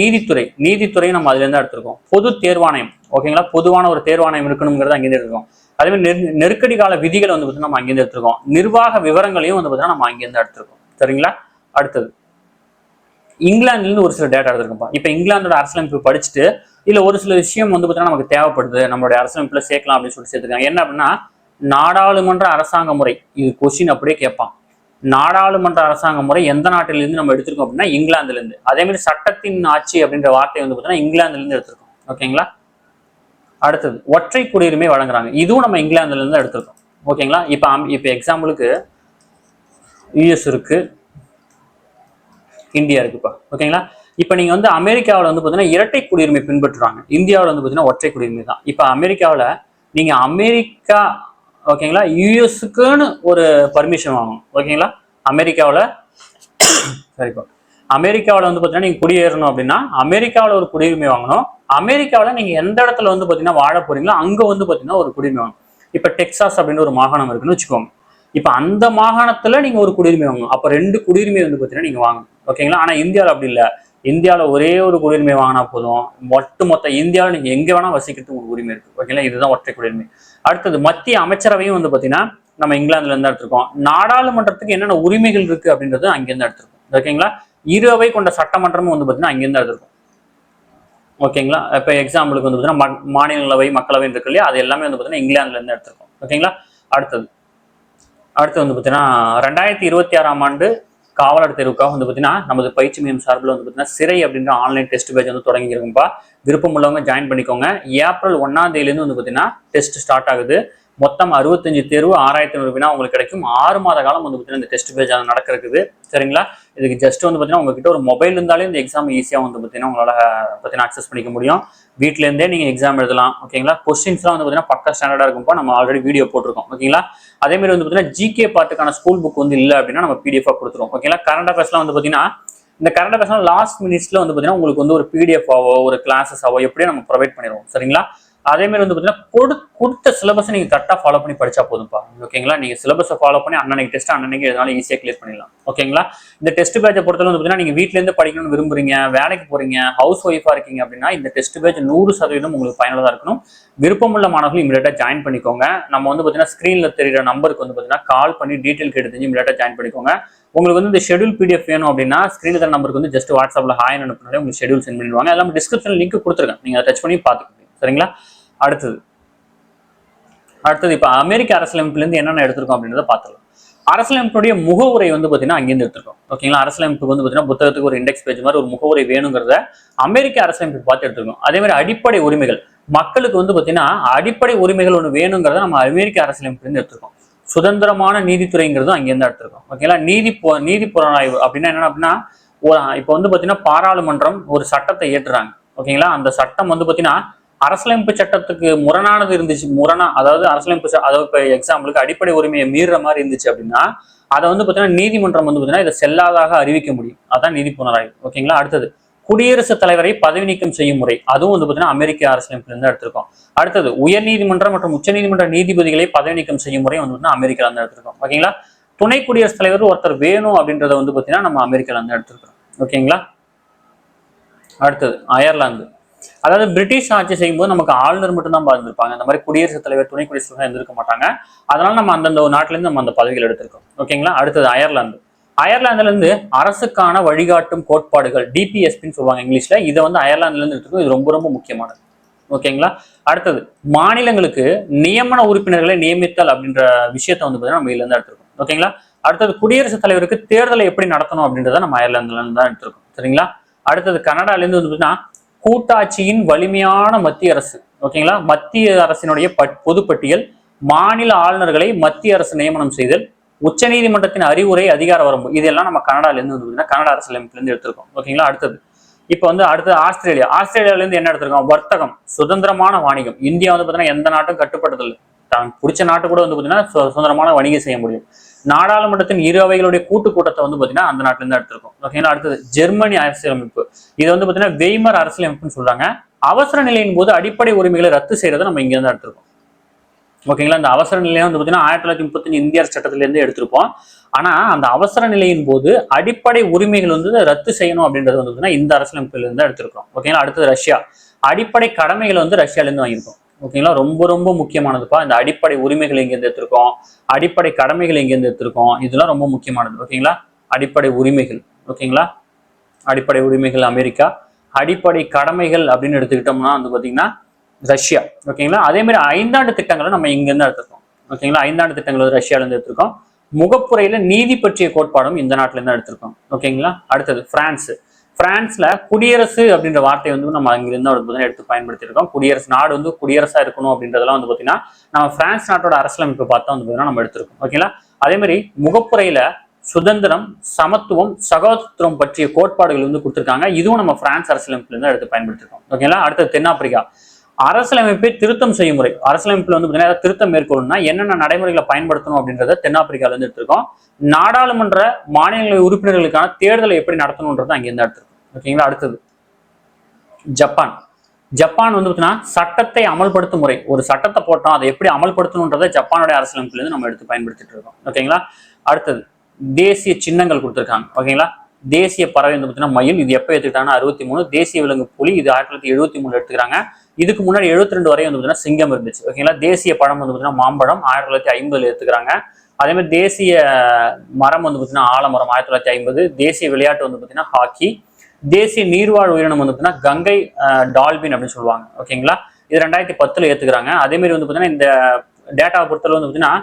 நீதித்துறையும் நம்ம அதுல இருந்து எடுத்திருக்கோம். பொது தேர்வாணையம். ஓகேங்களா. பொதுவான ஒரு தேர்வாணையம் இருக்கணுங்கிறத அங்கிருந்து எடுத்திருக்கோம். அதே மாதிரி நெருக்கடி கால விதிகளை வந்து பார்த்தீங்கன்னா நம்ம அங்கிருந்து எடுத்திருக்கோம். நிர்வாக விவரங்களையும் வந்து பார்த்தீங்கன்னா நம்ம அங்கிருந்து எடுத்திருக்கோம். சரிங்களா. அடுத்தது இங்கிலாந்துல இருந்து ஒரு சில டேட்டா எடுத்திருக்கோம்ப்பா. இப்ப இங்கிலாந்தோட அரசியலமைப்பு படிச்சுட்டு இல்ல ஒரு சில விஷயம் வந்து பார்த்தீங்கன்னா நமக்கு தேவைப்படுது, நம்மளுடைய அரசியலமைப்புல சேர்க்கலாம் அப்படின்னு சொல்லி சேர்த்துக்காங்க. என்ன அப்படின்னா நாடாளுமன்ற அரசாங்க முறை. இது கொஸ்டின் அப்படியே கேட்பான். நாடாளுமன்ற அரசாங்க முறை எந்த நாட்டிலிருந்து நம்ம எடுத்திருக்கோம் அப்படின்னா இங்கிலாந்துல இருந்து. அதே மாதிரி சட்டத்தின் ஆட்சி அப்படின்ற வார்த்தை வந்து பார்த்தீங்கன்னா இங்கிலாந்துல இருந்து எடுத்திருக்கோம். ஓகேங்களா. அடுத்தது ஒற்றை குடியுரிமை வழங்குறாங்க. இதுவும் நம்ம இங்கிலாந்துல இருந்து எடுத்திருக்கோம். ஓகேங்களா. இப்ப எக்ஸாம்பிளுக்கு யூஎஸ் இருக்கு, இந்தியா இருக்குப்பா. ஓகேங்களா. இப்ப நீங்க வந்து அமெரிக்காவில் வந்து பாத்தீங்கன்னா இரட்டை குடியுரிமை பின்பற்றுறாங்க. இந்தியாவில் வந்து பாத்தீங்கன்னா ஒற்றை குடியுரிமை தான். இப்ப அமெரிக்காவில் நீங்க அமெரிக்கா, ஓகேங்களா, யூஎஸ்க்குன்னு ஒரு பர்மிஷன் வாங்கணும். ஓகேங்களா. அமெரிக்காவில் சரிப்பா. அமெரிக்காவில் வந்து பாத்தீங்கன்னா நீங்க குடியேறணும் அப்படின்னா அமெரிக்காவில் ஒரு குடியுரிமை வாங்கணும். அமெரிக்காவில் நீங்க எந்த இடத்துல வந்து பாத்தீங்கன்னா வாழ போறீங்களோ அங்க வந்து பாத்தீங்கன்னா ஒரு குடியுரிமை வாங்கணும். இப்ப டெக்சாஸ் அப்படின்னு ஒரு மாகாணம் இருக்குன்னு வச்சுக்கோங்க. இப்ப அந்த மாகாணத்துல நீங்க ஒரு குடியுரிமை வாங்கணும். அப்ப 2 குடியுரிமை வந்து பாத்தீங்கன்னா நீங்க வாங்கணும். ஓகேங்களா. ஆனா இந்தியாவில் அப்படி இல்லை. இந்தியாவில் ஒரே ஒரு குடியுரிமை வாங்கினா போதும். மொத்த இந்தியாவில் நீங்க எங்க வேணா வசிக்கிறதுக்கு ஒரு உரிமை இருக்கு. ஓகேங்களா. இதுதான் ஒற்றை குடியுரிமை. அடுத்தது மத்திய அமைச்சரவையும் வந்து பாத்தீங்கன்னா நம்ம இங்கிலாந்துல இருந்து எடுத்திருக்கோம். நாடாளுமன்றத்துக்கு என்னென்ன உரிமைகள் இருக்கு அப்படின்றது அங்கிருந்து எடுத்திருக்கோம். ஓகேங்களா. 2 அவை கொண்ட சட்டமன்றமும் வந்து பாத்தீங்கன்னா அங்கிருந்து எடுத்திருக்கோம். ஓகேங்களா. இப்ப எக்ஸாம்பிளுக்கு வந்து பாத்தீங்கன்னா மாநிலங்களவை, மக்களவை இருக்கு இல்லையா, அது எல்லாமே வந்து பாத்தீங்கன்னா இங்கிலாந்துல இருந்து எடுத்திருக்கோம். ஓகேங்களா. அடுத்து வந்து பாத்தீங்கன்னா 2026ஆம் ஆண்டு காவலர் தேர்வுக்காக வந்து பாத்தீங்கன்னா நமது பயிற்சி மையம் சார்பில் வந்து பாத்தீங்கன்னா சிறை அப்படின்ற ஆன்லைன் டெஸ்ட் பேஜ் வந்து தொடங்கிருக்கும்பா. விருப்பம் உள்ளவங்க ஜாயின் பண்ணிக்கோங்க. ஏப்ரல் 1ஆம் தேதியிலிருந்து வந்து பாத்தீங்கன்னா டெஸ்ட் ஸ்டார்ட் ஆகுது. மொத்தம் 65 தேர்வு, 6500 வினா உங்களுக்கு கிடைக்கும். 6 மாத காலம் வந்து பாத்தீங்கன்னா இந்த டெஸ்ட் பேஜ் நடக்க இருக்குது. சரிங்களா. இதுக்கு ஜஸ்ட் வந்து பாத்தீங்கன்னா உங்ககிட்ட ஒரு மொபைல் இருந்தாலே இந்த எக்ஸாம் ஈஸியா வந்து பாத்தீங்கன்னா உங்களால பாத்தீங்கன்னா அக்சஸ் பண்ணிக்க முடியும். வீட்ல இருந்தே நீங்க எக்ஸாம் எழுதலாம். ஓகேங்களா. கொஸ்டின்ஸ்லாம் வந்து பாத்தீங்கன்னா பக்கா ஸ்டாண்டர்டா இருக்கும்பா. நம்ம ஆல்ரெடி வீடியோ போட்டிருக்கோம். ஓகேங்களா. அதே மாதிரி வந்து பாத்தீங்கன்னா ஜிகே பார்ட்டுக்கான ஸ்கூல் புக் வந்து இல்லை அப்படின்னா நம்ம பிடிஎஃப் கொடுத்துருவோம். ஓகேங்களா. கரண்ட் அஃபேர்ஸ்லாம் வந்து பாத்தீங்கன்னா இந்த கரண்ட் அஃபேர்ஸ்லாம் லாஸ்ட் மினிட்ஸ்ல வந்து பாத்தீங்கன்னா உங்களுக்கு வந்து ஒரு பிடிஎஃப் ஆவோ ஒரு கிளாஸஸ் ஆவோ எப்படியும் நம்ம ப்ரொவைட் பண்ணிடுவோம். சரிங்களா. அதே மாதிரி வந்து பாத்தீங்கன்னா கொடுத்த சிலபஸ் நீங்க கரெக்டா ஃபாலோ பண்ணி படிச்சா போதும்பா. ஓகேங்களா. நீங்க சிலபஸை ஃபாலோ பண்ணி அன்னைக்கு டெஸ்ட் அன்னைக்கு எதனால ஈஸியா கிளியர் பண்ணிடலாம். ஓகேங்களா. இந்த டெஸ்ட் பேஜை பொறுத்தவரை வந்து பாத்தீங்கன்னா நீங்க வீட்ல இருந்து படிக்கணும்னு விரும்புறீங்க, வேலைக்கு போறீங்க, ஹவுஸ் ஒய்ஃபா இருக்கீங்க அப்படின்னா இந்த டெஸ்ட் பேஜ் 100% உங்களுக்கு பயனுள்ளதா இருக்கணும். விருப்பமுள்ள மாணவர்கள் இமீடியட்டா ஜாயின் பண்ணிக்கோங்க. நம்ம வந்து பாத்தீங்கன்னா ஸ்கிரீன்ல தெரியுற நம்பருக்கு வந்து பாத்தீங்கன்னா கால் பண்ணி டீடைல் கேட்டு தெரிஞ்சு இமீடியட்டா ஜாயின் பண்ணிக்கோங்க. உங்களுக்கு வந்து இந்த ஷெட்யூல் பிடிஎஃப் வேணும் அப்படின்னா ஸ்கிரீன்ல தர நம்பருக்கு வந்து ஜஸ்ட் வாட்ஸ்அப்ல ஹாய் அனுப்புனாலே உங்களுக்கு ஷெட்யூல் சென்ட் பண்ணிடுவாங்க. எல்லாம் டிஸ்கிரிப்ஷன் லிங்க் கொடுத்துருக்கேன். நீங்க அதை டச் பண்ணி பாத்துக்கோங்க. சரிங்களா. அடுத்தது இப்ப அமெரிக்க அரசியலமைப்புல என்னென்ன எடுத்திருக்கோம் அப்படின்றத பார்த்துக்கலாம். அரசியலமைப்புடைய முகவுரை வந்து பாத்தீங்கன்னா அங்கிருந்து எடுத்திருக்கோம். ஓகேங்களா. அரசியலமைப்பு வந்து பாத்தீங்கன்னா புத்தகத்துக்கு ஒரு இண்டெக்ஸ் பேஜ் மாதிரி ஒரு முகவுரை வேணுங்கிறத அமெரிக்க அரசியலமைப்பு பார்த்து எடுத்திருக்கோம். அதே மாதிரி அடிப்படை உரிமைகள் மக்களுக்கு வந்து பாத்தீங்கன்னா அடிப்படை உரிமைகள் ஒன்று வேணுங்கிறத நம்ம அமெரிக்க அரசியலமைப்புல இருந்து எடுத்திருக்கோம். சுதந்திரமான நீதித்துறைங்கிறதும் அங்கிருந்து எடுத்திருக்கோம். ஓகேங்களா. நீதி புலனாய்வு அப்படின்னா என்ன அப்படின்னா இப்ப வந்து பாத்தீங்கன்னா பாராளுமன்றம் ஒரு சட்டத்தை ஏற்றுறாங்க. ஓகேங்களா. அந்த சட்டம் வந்து பாத்தீங்கன்னா அரசியலமைப்பு சட்டத்துக்கு முரணானது இருந்துச்சு, அதாவது அரசியலமைப்பு அதாவது இப்போ எக்ஸாம்பிளுக்கு அடிப்படை உரிமையை மீறுற மாதிரி இருந்துச்சு அப்படின்னா அதை வந்து பார்த்தீங்கன்னா நீதிமன்றம் வந்து பார்த்தீங்கன்னா இதை செல்லாதாக அறிவிக்க முடியும். அதான் நீதி புனராய்வு. ஓகேங்களா. அடுத்தது குடியரசுத் தலைவரை பதவி நீக்கம் செய்யும் முறை, அதுவும் வந்து பார்த்தீங்கன்னா அமெரிக்க அரசியலமைப்புல இருந்து எடுத்திருக்கோம். அடுத்தது உயர் நீதிமன்றம் மற்றும் உச்ச நீதிமன்ற நீதிபதிகளை பதவி நீக்கம் செய்யும் முறை வந்து பார்த்தீங்கன்னா அமெரிக்கால இருந்து எடுத்திருக்கோம். ஓகேங்களா. துணை குடியரசுத் தலைவர் ஒருத்தர் வேணும் அப்படின்றத வந்து பார்த்தீங்கன்னா நம்ம அமெரிக்கால இருந்து எடுத்திருக்கோம். ஓகேங்களா. அடுத்தது அயர்லாந்து. அதாவது பிரிட்டிஷ் ஆட்சி செய்யும்போது நமக்கு ஆளுநர் மட்டும் தான் பார்த்துருப்பாங்க. இந்த மாதிரி குடியரசுத் தலைவர், துணை குடியரசுத் தலைவர் இருந்திருக்க மாட்டாங்க. அதனால நம்ம அந்தந்த ஒரு நாட்டுல இருந்து நம்ம அந்த பதவிகள் எடுத்திருக்கோம். ஓகேங்களா. அடுத்தது அயர்லாந்து. அயர்லாந்துல இருந்து அரசுக்கான வழிகாட்டும் கோட்பாடுகள், டிபிஎஸ்பின்னு சொல்லுவாங்க இங்கிலீஷ்ல. இதை வந்து அயர்லாந்துல இருந்து எடுத்துருக்கோம். இது ரொம்ப ரொம்ப முக்கியமானது. ஓகேங்களா. அடுத்தது மாநிலங்களுக்கு நியமன உறுப்பினர்களை நியமித்தல் அப்படின்ற விஷயத்த வந்து பார்த்தீங்கன்னா நம்ம இதுல இருந்து எடுத்திருக்கோம். ஓகேங்களா. அடுத்தது குடியரசுத் தலைவருக்கு தேர்தலை எப்படி நடத்தணும் அப்படின்றத நம்ம அயர்லாந்துல இருந்து தான் எடுத்திருக்கோம். சரிங்களா. அடுத்தது கனடால இருந்து வந்து பார்த்தீங்கன்னா கூட்டாட்சியின் வலிமையான மத்திய அரசு. ஓகேங்களா. மத்திய அரசினுடைய பொதுப்பட்டியல், மாநில ஆளுநர்களை மத்திய அரசு நியமனம் செய்தல், உச்ச நீதிமன்றத்தின் அறிவுரை, அதிகார வரம்பு, இதெல்லாம் நம்ம கனடால இருந்து வந்து கனடா அரசியலமைப்புல இருந்து எடுத்திருக்கோம். ஓகேங்களா. அடுத்தது இப்ப வந்து அடுத்தது ஆஸ்திரேலியா. ஆஸ்திரேலியால இருந்து என்ன எடுத்திருக்கோம்? வர்த்தகம், சுதந்திரமான வாணிகம். இந்தியா வந்து பாத்தீங்கன்னா எந்த நாட்டும் கட்டுப்பட்டதில்லை. தான் பிடிச்ச நாட்டு கூட வந்து பாத்தீங்கன்னா சுதந்திரமான வணிகம் செய்ய முடியும். நாடாளுமன்றத்தின் இரு அவைகளுடைய கூட்டத்தை வந்து பாத்தீங்கன்னா அந்த நாட்டுல இருந்து எடுத்திருக்கோம். ஓகேங்களா. அடுத்தது ஜெர்மனி அரசியலமைப்பு. இது வந்து பாத்தீங்கன்னா வெய்மர் அரசியலமைப்புன்னு சொல்றாங்க. அவசர நிலையின் போது அடிப்படை உரிமைகளை ரத்து செய்யறதை நம்ம இங்க இருந்து எடுத்திருக்கோம். ஓகேங்களா. இந்த அவசர நிலையம் வந்து பாத்தீங்கன்னா 1935 இந்திய அரசு சட்டத்தில இருந்து எடுத்திருப்போம். ஆனா அந்த அவசர நிலையின் போது அடிப்படை உரிமைகள் வந்து ரத்து செய்யணும் அப்படின்றது வந்து இந்த அரசியலமைப்புல இருந்து எடுத்திருக்கோம். ஓகேங்களா. அடுத்தது ரஷ்யா. அடிப்படை கடமைகள் வந்து ரஷ்யால இருந்து வாங்கியிருக்கோம். ஓகேங்களா. ரொம்ப ரொம்ப முக்கியமானதுப்பா. இந்த அடிப்படை உரிமைகள் எங்கேருந்து எடுத்திருக்கோம், அடிப்படை கடமைகள் எங்கேருந்து எடுத்திருக்கோம், இதெல்லாம் ரொம்ப முக்கியமானது. ஓகேங்களா. அடிப்படை உரிமைகள். ஓகேங்களா. அடிப்படை உரிமைகள் அமெரிக்கா. அடிப்படை கடமைகள் அப்படின்னு எடுத்துக்கிட்டோம்னா வந்து பாத்தீங்கன்னா ரஷ்யா. ஓகேங்களா. அதே மாதிரி 5 ஆண்டு திட்டங்களை நம்ம இங்க இருந்து எடுத்திருக்கோம். ஓகேங்களா. 5 ஆண்டு திட்டங்கள் வந்து ரஷ்யால இருந்து எடுத்திருக்கோம். முகப்புரையில நீதி பற்றிய கோட்பாடும் இந்த நாட்டுல இருந்து எடுத்திருக்கோம். ஓகேங்களா. அடுத்தது பிரான்ஸ். பிரான்ஸ்ல குடியரசு அப்படின்ற வார்த்தை வந்து நம்ம அங்கிருந்து எடுத்து பயன்படுத்தி இருக்கோம். குடியரசு நாடு வந்து குடியரசா இருக்கணும் அப்படின்றதெல்லாம் வந்து பாத்தீங்கன்னா நம்ம பிரான்ஸ் நாட்டோட அரசியலமைப்பு பார்த்தா வந்து நம்ம எடுத்திருக்கோம். ஓகேங்களா. அதே மாதிரி முகப்புரையில சுதந்திரம், சமத்துவம், சகோதரத்துவம் பற்றிய கோட்பாடுகள் வந்து கொடுத்திருக்காங்க. இதுவும் நம்ம பிரான்ஸ் அரசியலமைப்புல இருந்து எடுத்து பயன்படுத்திருக்கோம். ஓகேங்களா. அடுத்தது தென்னாப்பிரிக்கா. அரசியலமைப்பை திருத்தம் செய்யும் முறை. அரசியலமைப்புல வந்து திருத்தம் மேற்கொள்ளணும்னா என்னென்ன நடைமுறைகளை பயன்படுத்தணும் அப்படின்றத தென்னாப்பிரிக்கால இருந்து எடுத்திருக்கோம். நாடாளுமன்ற மாநில உறுப்பினர்களுக்கான தேர்தலை எப்படி நடத்தணும்ன்றத அங்கிருந்து எடுத்திருக்கோம். ஓகேங்களா. அடுத்தது ஜப்பான். ஜப்பான் வந்து பார்த்தீங்கன்னா சட்டத்தை அமல்படுத்தும் முறை. ஒரு சட்டத்தை போட்டோம், அதை எப்படி அமல்படுத்தணுன்றதை ஜப்பானுடைய அரசியலமைப்புல இருந்து நம்ம எடுத்து பயன்படுத்திட்டு இருக்கோம். ஓகேங்களா. அடுத்தது தேசிய சின்னங்கள் கொடுத்திருக்காங்க. ஓகேங்களா. தேசிய பறவை வந்து பார்த்தீங்கன்னா மயில். இது எப்போ எடுத்துக்கிட்டாங்கன்னா 63. தேசிய விலங்கு புலி. இது 1973 எடுத்துக்கிறாங்க. இதுக்கு முன்னாடி 72 வரை வந்து பார்த்தீங்கன்னா சிங்கம் இருந்துச்சு. ஓகேங்களா. தேசிய பழம் வந்து பார்த்தீங்கன்னா மாம்பழம் 1950 எடுத்துக்கிறாங்க. அதே மாதிரி தேசிய மரம் வந்து பார்த்தீங்கன்னா ஆலமரம் 1950. தேசிய விளையாட்டு வந்து பார்த்தீங்கன்னா ஹாக்கி. தேசிய நீர்வாழ் உயிரினம் வந்து பார்த்தீங்கன்னா கங்கை டால்பின் அப்படின்னு சொல்லுவாங்க. ஓகேங்களா. இது 2010 ஏத்துக்கிறாங்க. அதே மாதிரி வந்து பார்த்தீங்கன்னா இந்த டேட்டாவை பொறுத்தளவு வந்து பார்த்தீங்கன்னா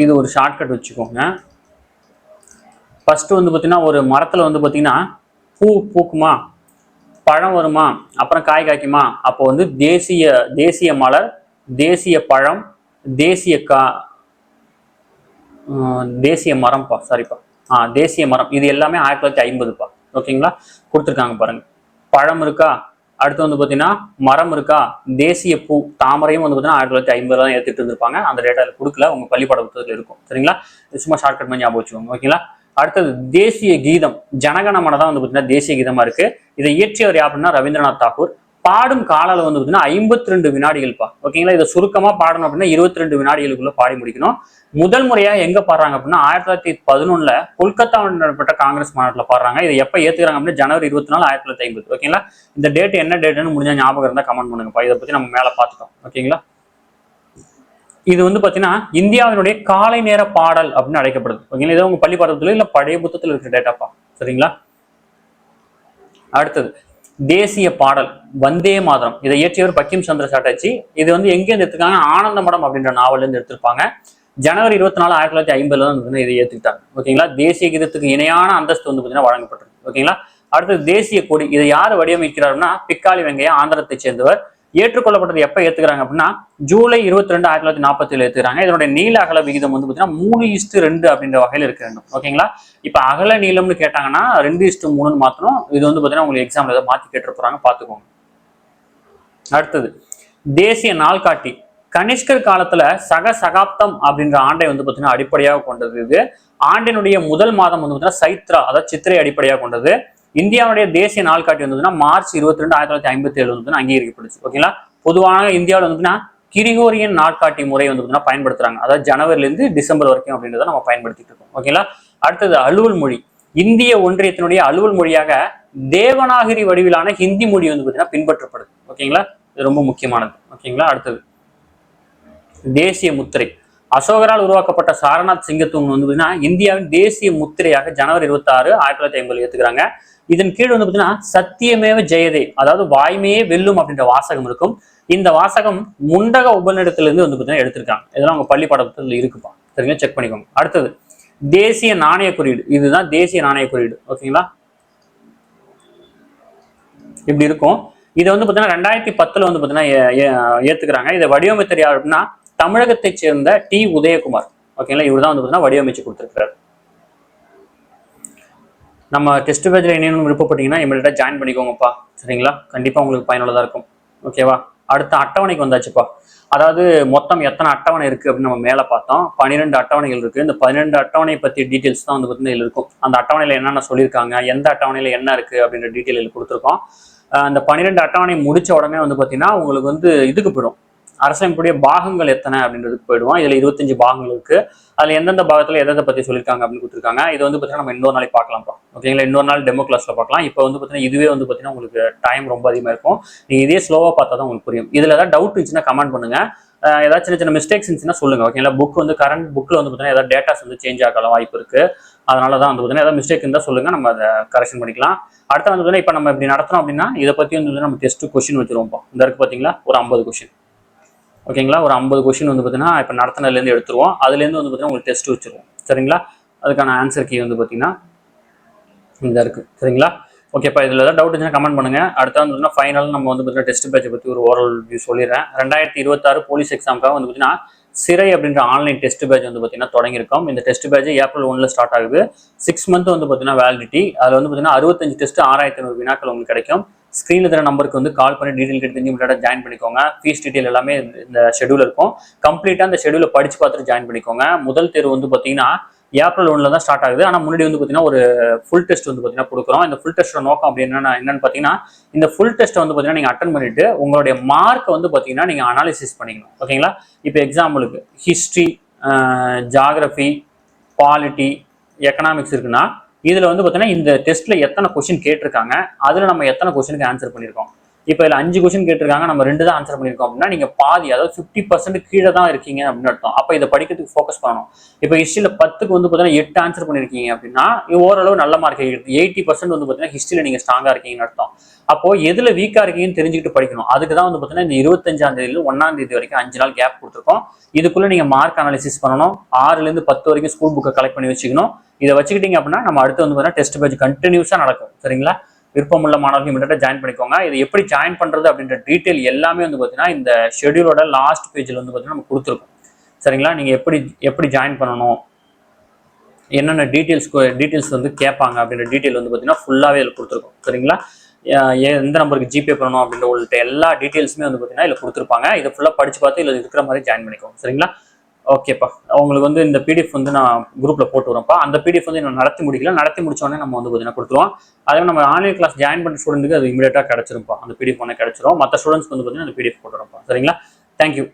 இது ஒரு ஷார்ட்கட் வச்சுக்கோங்க. ஃபர்ஸ்ட் வந்து பார்த்தீங்கன்னா ஒரு மரத்துல வந்து பார்த்தீங்கன்னா பூ பூக்குமா, பழம் வருமா, அப்புறம் காய் காய்க்குமா, அப்போ வந்து தேசிய மலர், தேசிய பழம், தேசிய தேசிய மரம்ப்பா, சாரிப்பா, தேசிய மரம். இது எல்லாமே 1950பா. ஓகேங்களா. கொடுத்துருக்காங்க பாருங்க. பழம் இருக்கா, அடுத்து வந்து பார்த்தீங்கன்னா மரம் இருக்கா, தேசிய பூ தாமரையும் வந்து பார்த்தீங்கன்னா 1950 தான் ஏற்றுட்டு இருந்திருப்பாங்க. அந்த டேட்டாவில் கொடுக்கல, உங்க பள்ளிப்பாட புத்தகத்தில் இருக்கும். சரிங்களா. சும்மா ஷார்ட்கட் மாதிரி ஞாபகம் வச்சுக்கோங்க. ஓகேங்களா. அடுத்தது தேசிய கீதம். ஜனகணமன தான் வந்து பார்த்தீங்கன்னா தேசிய கீதமா இருக்கு. இதை இயற்றியவர் அப்படின்னா ரவீந்திரநாத் தாகூர். பாடும் கால அளவு வந்து பார்த்தீங்கன்னா 52 வினாடிகள்ப்பா. ஓகேங்களா. இதை சுருக்கமா பாடணும் அப்படின்னா 22 வினாடிகளுக்குள்ள பாடி முடிக்கணும். முதல் முறையா எங்க பாடுறாங்க அப்படின்னா 1911 கொல்கத்தா நடைபெற்ற காங்கிரஸ் மாநாட்டில் பாடுறாங்க. இதை எப்ப ஏத்துக்கிறாங்க அப்படின்னா ஜனவரி 24, 1950. ஓகேங்களா. இந்த டேட் என்ன டேட்னு முடிஞ்சா ஞாபகம் இருந்தா கமெண்ட் பண்ணுங்கப்பா. இதை பத்தி நம்ம மேல பார்த்துட்டோம். ஓகேங்களா. இது வந்து பாத்தீங்கன்னா இந்தியாவினுடைய காலை நேர பாடல் அப்படின்னு அழைக்கப்படுது. ஓகேங்களா. இதை உங்க பள்ளி பாடத்துல இல்ல பழைய புத்தகத்துல இருக்கிற டேட்டாப்பா. சரிங்களா. அடுத்தது தேசிய பாடல் வந்தே மாதரம். இதை இயற்றியவர் பக்கிம் சந்திர சாட்டர்ஜி. இது வந்து எங்கேருந்து எடுத்துருக்காங்க? ஆனந்த மடம் அப்படின்ற நாவல்ல இருந்து எடுத்திருப்பாங்க. ஜனவரி 24, 1950 தான் இதை ஏத்துக்கிட்டாங்க. ஓகேங்களா. தேசிய கீதத்துக்கு இணையான அந்தஸ்து வந்து பார்த்தீங்கன்னா வழங்கப்பட்டிருக்கு. ஓகேங்களா. அடுத்தது தேசிய கொடி. இதை யார் வடிவமைக்கிறாருன்னா பிக்காலி வெங்கையா, ஆந்திரத்தை சேர்ந்தவர். ஏற்றுக்கொள்ளப்பட்டது எப்ப ஏத்துக்கிறாங்க அப்படின்னா ஜூலை 22, 1947 ஏத்துக்கிறாங்க. இதனுடைய நீள அகல விகிதம் வந்து பார்த்தீங்கன்னா 3:2 அப்படின்ற வகையில் இருக்க வேண்டும். ஓகேங்களா. இப்ப அகல நீளம்னு கேட்டாங்கன்னா 2:3 மாத்தணும். இது வந்து பார்த்தீங்கன்னா உங்களுக்கு எக்ஸாம்ல ஏதாவது மாத்தி கேட்டு போறாங்க, பாத்துக்கோங்க. அடுத்தது தேசிய நாள்காட்டி. கனிஷ்கர் காலத்துல சகாப்தம் அப்படின்ற ஆண்டை வந்து பார்த்தீங்கன்னா அடிப்படையாக கொண்டது. இது ஆண்டினுடைய முதல் மாதம் வந்து பார்த்தீங்கன்னா சைத்ரா, அதாவது சித்திரை அடிப்படையாக கொண்டது. இந்தியாவுடைய தேசிய நாள்காட்டி வந்து மார்ச் 22, 1957 வந்து அங்கீகரிக்கப்படுச்சு. ஓகேங்களா. பொதுவாக இந்தியாவில் வந்து கிரிகோரியன் நாட்காட்டி முறை வந்து பயன்படுத்துறாங்க. அதாவது ஜனவரில இருந்து டிசம்பர் வரைக்கும் அப்படின்றத நம்ம பயன்படுத்திட்டு இருக்கோம். ஓகேங்களா. அடுத்தது அலுவல் மொழி. இந்திய ஒன்றியத்தினுடைய அலுவல் மொழியாக தேவநாகரி வடிவிலான ஹிந்தி மொழி வந்து பார்த்தீங்கன்னா பின்பற்றப்படுது. ஓகேங்களா, இது ரொம்ப முக்கியமானது. ஓகேங்களா, அடுத்தது தேசிய முத்திரை. அசோகரால் உருவாக்கப்பட்ட சாரநாத் சிங்கத்தூண் வந்து பார்த்தீங்கன்னா இந்தியாவின் தேசிய முத்திரையாக ஜனவரி 26, 1950 ஏத்துக்கிறாங்க. இதன் கீழ் வந்து பார்த்தீங்கன்னா சத்தியமேவ ஜெயதே, அதாவது வாய்மையே வெல்லும் அப்படின்ற வாசகம் இருக்கும். இந்த வாசகம் முண்டக உபநிடத்திலிருந்து வந்து பார்த்தீங்கன்னா எடுத்திருக்காங்க. இதெல்லாம் உங்க பள்ளி பாடத்தில் இருக்குப்பா, சரிங்களா, செக் பண்ணிக்கோங்க. அடுத்தது தேசிய நாணய குறியீடு. இதுதான் தேசிய நாணய குறியீடு. ஓகேங்களா, இப்படி இருக்கும். இதை வந்து பார்த்தீங்கன்னா 2010 வந்து பார்த்தீங்கன்னா ஏத்துக்கிறாங்க. இதை வடிவமைத்தர் யார் அப்படின்னா தமிழகத்தை சேர்ந்த டி உதயகுமார். ஓகேங்களா, இவர் தான் வந்து பார்த்தீங்கன்னா வடிவமைச்சு கொடுத்துருக்காரு. நம்ம டெஸ்ட் பேஜ்ல என்னென்னு விருப்பப்பட்டீங்கன்னா இமீடியட்டா ஜாயின் பண்ணிக்கோங்கப்பா, சரிங்களா, கண்டிப்பா உங்களுக்கு பயனுள்ளதா இருக்கும். ஓகேவா, அடுத்த அட்டவணைக்கு வந்தாச்சுப்பா. அதாவது மொத்தம் எத்தனை அட்டவணை இருக்கு அப்படின்னு நம்ம மேல பார்த்தோம். 12 அட்டவணைகள் இருக்கு. இந்த 12 அட்டவணை பத்தி டீட்டெயில்ஸ் தான் வந்து பார்த்தீங்கன்னா இதுல இருக்கும். அந்த அட்டவணையில என்னென்ன சொல்லியிருக்காங்க, எந்த அட்டவணையில என்ன இருக்கு அப்படின்ற டீட்டெயில் கொடுத்துருக்கோம். அந்த 12 அட்டவணை முடிச்ச உடனே வந்து பார்த்தீங்கன்னா உங்களுக்கு வந்து இதுக்கு போயிடும், அரசமைப்புடைய பாகங்கள் எத்தனை அப்படின்றதுக்கு போயிடுவோம். இதுல 25 பாகங்கள் இருக்கு. அதுல எந்தெந்த பாகத்துல எதை பத்தி சொல்லியிருக்காங்க அப்படின்னு கொடுத்துருக்காங்க. இது வந்து பார்த்தீங்கன்னா நம்ம இன்னொரு நாளைக்கு பார்க்கலாம்ப்பா. ஓகேங்களா, இன்னொரு நாள் டெமோ கிளாஸ்ல பார்க்கலாம். இப்போ வந்து பார்த்தீங்கன்னா இதுவே வந்து பார்த்தீங்கன்னா உங்களுக்கு டைம் ரொம்ப அதிகமாக இருக்கும். நீங்க இதே ஸ்லோவா பார்த்தா தான் உங்களுக்கு புரியும். இதுல ஏதாவது டவுட் இருந்துச்சுன்னா கமெண்ட் பண்ணுங்க. ஏதாவது சின்ன சின்ன மிஸ்டேக்ஸ் இருந்துச்சுன்னா சொல்லுங்க. ஓகேங்களா, புக் வந்து கரண்ட் புக்ல வந்து பார்த்தீங்கன்னா ஏதாவது டேட்டாஸ் வந்து சேஞ்ச் ஆகலாம் வாய்ப்பு இருக்கு. அதனால தான் வந்து பார்த்தீங்கன்னா ஏதாவது மிஸ்டேக் இருந்தால் சொல்லுங்க, நம்ம அதை கரெக்ஷன் பண்ணிக்கலாம். அடுத்த வந்து பார்த்தீங்கன்னா இப்போ நம்ம இப்படி நடத்துறோம் அப்படின்னா இதை பத்தி வந்து நம்ம டெஸ்ட் கொஸ்டின் வச்சிருவோம். இந்த இருக்கு பார்த்தீங்களா, ஒரு 50 கொஸ்டின். ஓகேங்களா, ஒரு 50 கொஸ்டின் வந்து பார்த்தீங்கன்னா இப்போ நடத்தினதுலேருந்து எடுத்துருவோம். அதுலேருந்து வந்து பார்த்தீங்கன்னா உங்களுக்கு டெஸ்ட் வச்சிருவோம். சரிங்களா, அதுக்கான ஆன்சர் கீ வந்து பார்த்தீங்கன்னா இந்த இருக்கு. சரிங்களா, ஓகேப்பா, இதில் ஏதாவது டவுட் இருந்துச்சுன்னா கமெண்ட் பண்ணுங்க. அடுத்த வந்து ஃபைனல் நம்ம வந்து பார்த்தீங்கன்னா டெஸ்ட் பேட்சை பற்றி ஒரு ஓரல் வியூ சொல்லிடுறேன். 2026 போலீஸ் எக்ஸாமுக்காக வந்து பார்த்தீங்கன்னா சிறை அப்படின்ற ஆன்லைன் டெஸ்ட் பேட்ச் வந்து பார்த்தீங்கன்னா தொடங்கியிருக்கோம். இந்த டெஸ்ட் பேட்ச் ஏப்ரல் 1 ஸ்டார்ட் ஆகுது. 6 மந்த் வந்து பார்த்தீங்கன்னா வேலிடிட்டி. அதில் வந்து பார்த்தீங்கன்னா 65 டெஸ்ட் 6500 வினாக்கள் உங்களுக்கு கிடைக்கும். ஸ்க்ரீனில் இருக்கிற நம்பருக்கு வந்து கால் பண்ணி டீட்டெயில் கேட்டு தெரிஞ்சு ஜாயின் பண்ணிக்கோங்க. ஃபீஸ் டீட்டெயில் எல்லாமே இந்த ஷெடியூல் இருக்கும். கம்ப்ளீட்டாக அந்த ஷெடியூலை படிச்சு பார்த்துட்டு ஜாயின் பண்ணிக்கோங்க. முதல் தேர்வு வந்து பார்த்தீங்கன்னா ஏப்ரல் 1 தான் ஸ்டார்ட் ஆகுது. ஆனால் முன்னாடி வந்து பார்த்தீங்கன்னா ஒரு ஃபுல் டெஸ்ட் வந்து பார்த்தீங்கன்னா கொடுக்குறோம். இந்த ஃபுல் டெஸ்ட்டோட நோக்கம் அப்படி என்னன்னு பார்த்தீங்கன்னா இந்த ஃபுல் டெஸ்ட்டை வந்து பார்த்தீங்கன்னா நீங்கள் அட்டன் பண்ணிட்டு உங்களுடைய மார்க்கை வந்து பார்த்தீங்கன்னா நீங்கள் அனாலிசிஸ் பண்ணிக்கணும். ஓகேங்களா, இப்போ எக்ஸாம்பிளுக்கு ஹிஸ்ட்ரி, ஜாகிரபி, பாலிட்டி, எக்கனாமிக்ஸ் இருக்குன்னா இதில் வந்து பார்த்தீங்கன்னா இந்த டெஸ்ட்ல எத்தனை கொஸ்டின் கேட்டிருக்காங்க, அதில் நம்ம எத்தனை கொஸ்டினுக்கு ஆன்சர் பண்ணியிருக்கோம். இப்போ இதில் 5 கொஸ்டின் கேட்டிருக்காங்க, நம்ம 2 தான் ஆன்சர் பண்ணியிருக்கோம் அப்படின்னா நீங்கள் பாதி, அதாவது 50% கீழே தான் இருக்கீங்க அப்படின்னு அர்த்தம். அப்போ இதை படிக்கிறதுக்கு ஃபோக்கஸ் பண்ணணும். இப்போ ஹிஸ்ட்ரியில் 10க்கு வந்து பார்த்தீங்கன்னா 8 ஆன்சர் பண்ணியிருக்கீங்க அப்படின்னா ஓரளவு நல்ல மார்க். 80% வந்து பார்த்தீங்கன்னா ஹிஸ்ட்ரியில் நீங்கள் ஸ்ட்ராங்காக இருக்கீங்கன்னு அர்த்தம். அப்போ எதில் வீக்காக இருக்கீங்கன்னு தெரிஞ்சுக்கிட்டு படிக்கணும். அதுக்கு தான் வந்து பார்த்தீங்கன்னா இந்த 25ஆம் தேதியில 1ஆம் தேதி வரைக்கும் 5 நாள் கேப் கொடுத்துருக்கோம். இதுக்குள்ள நீங்கள் மார்க் அனாலிசிஸ் பண்ணணும். 6லேருந்து 10 வரைக்கும் ஸ்கூல் புக்கை கலெக்ட் பண்ணி வச்சுக்கணும். இதை வச்சுக்கிட்டீங்க அப்படின்னா நம்ம அடுத்து வந்து பார்த்தீங்கன்னா டெஸ்ட் பேட்ச் கண்டினியூஸாக நடக்கும். சரிங்களா, விருப்பமுள்ள மாணவர்கள் இமிடியேட்டா ஜாயின் பண்ணிக்கோங்க. இது எப்படி ஜாயின் பண்றது அப்படின்ற டீட்டெயில் எல்லாமே வந்து பார்த்தீங்கன்னா இந்த ஷெடியூலோட லாஸ்ட் பேஜில் வந்து பார்த்தீங்கன்னா நம்ம கொடுத்துருக்கோம். சரிங்களா, நீங்கள் எப்படி ஜாயின் பண்ணணும், என்னென்ன டீட்டெயில்ஸ் வந்து கேட்பாங்க அப்படின்ற டீட்டெயில் வந்து பார்த்தீங்கன்னா ஃபுல்லாகவே இதில் கொடுத்துருக்கோம். சரிங்களா, எந்த நம்பருக்கு ஜிபே பண்ணணும் அப்படின்ற உள்ள எல்லா டீட்டெயில்ஸுமே வந்து பார்த்தீங்கன்னா இதில் கொடுத்துருப்பாங்க. இதை ஃபுல்லாக படிச்சு பார்த்து இதில் இருக்கிற மாதிரி ஜாயின் பண்ணிக்கோங்க. சரிங்களா, ஓகேப்பா, உங்களுக்கு வந்து இந்த பிடிஎஃப் வந்து நான் குரூப்ல போட்டு வரேன்ப்பா. அந்த பிடிஎஃப் வந்து நான் நடத்தி முடிச்ச உடனே நம்ம வந்து பார்த்தீங்கன்னா கொடுத்துருவோம். அதே நம்ம ஆன்லைன் கிளாஸ் ஜாயின் பண்ண ஸ்டூடெண்ட்டுக்கு அது இமீடியட்டா கிடைச்சிருப்பா. அந்த பிடிஎஃப் ஒன்று கிடைச்சிரும். மற்ற ஸ்டூடெண்ட்ஸ்க்கு வந்து பார்த்தீங்கன்னா அந்த பிடிஎஃப் போட்டுருப்பா. சரிங்களா, தேங்க்யூ.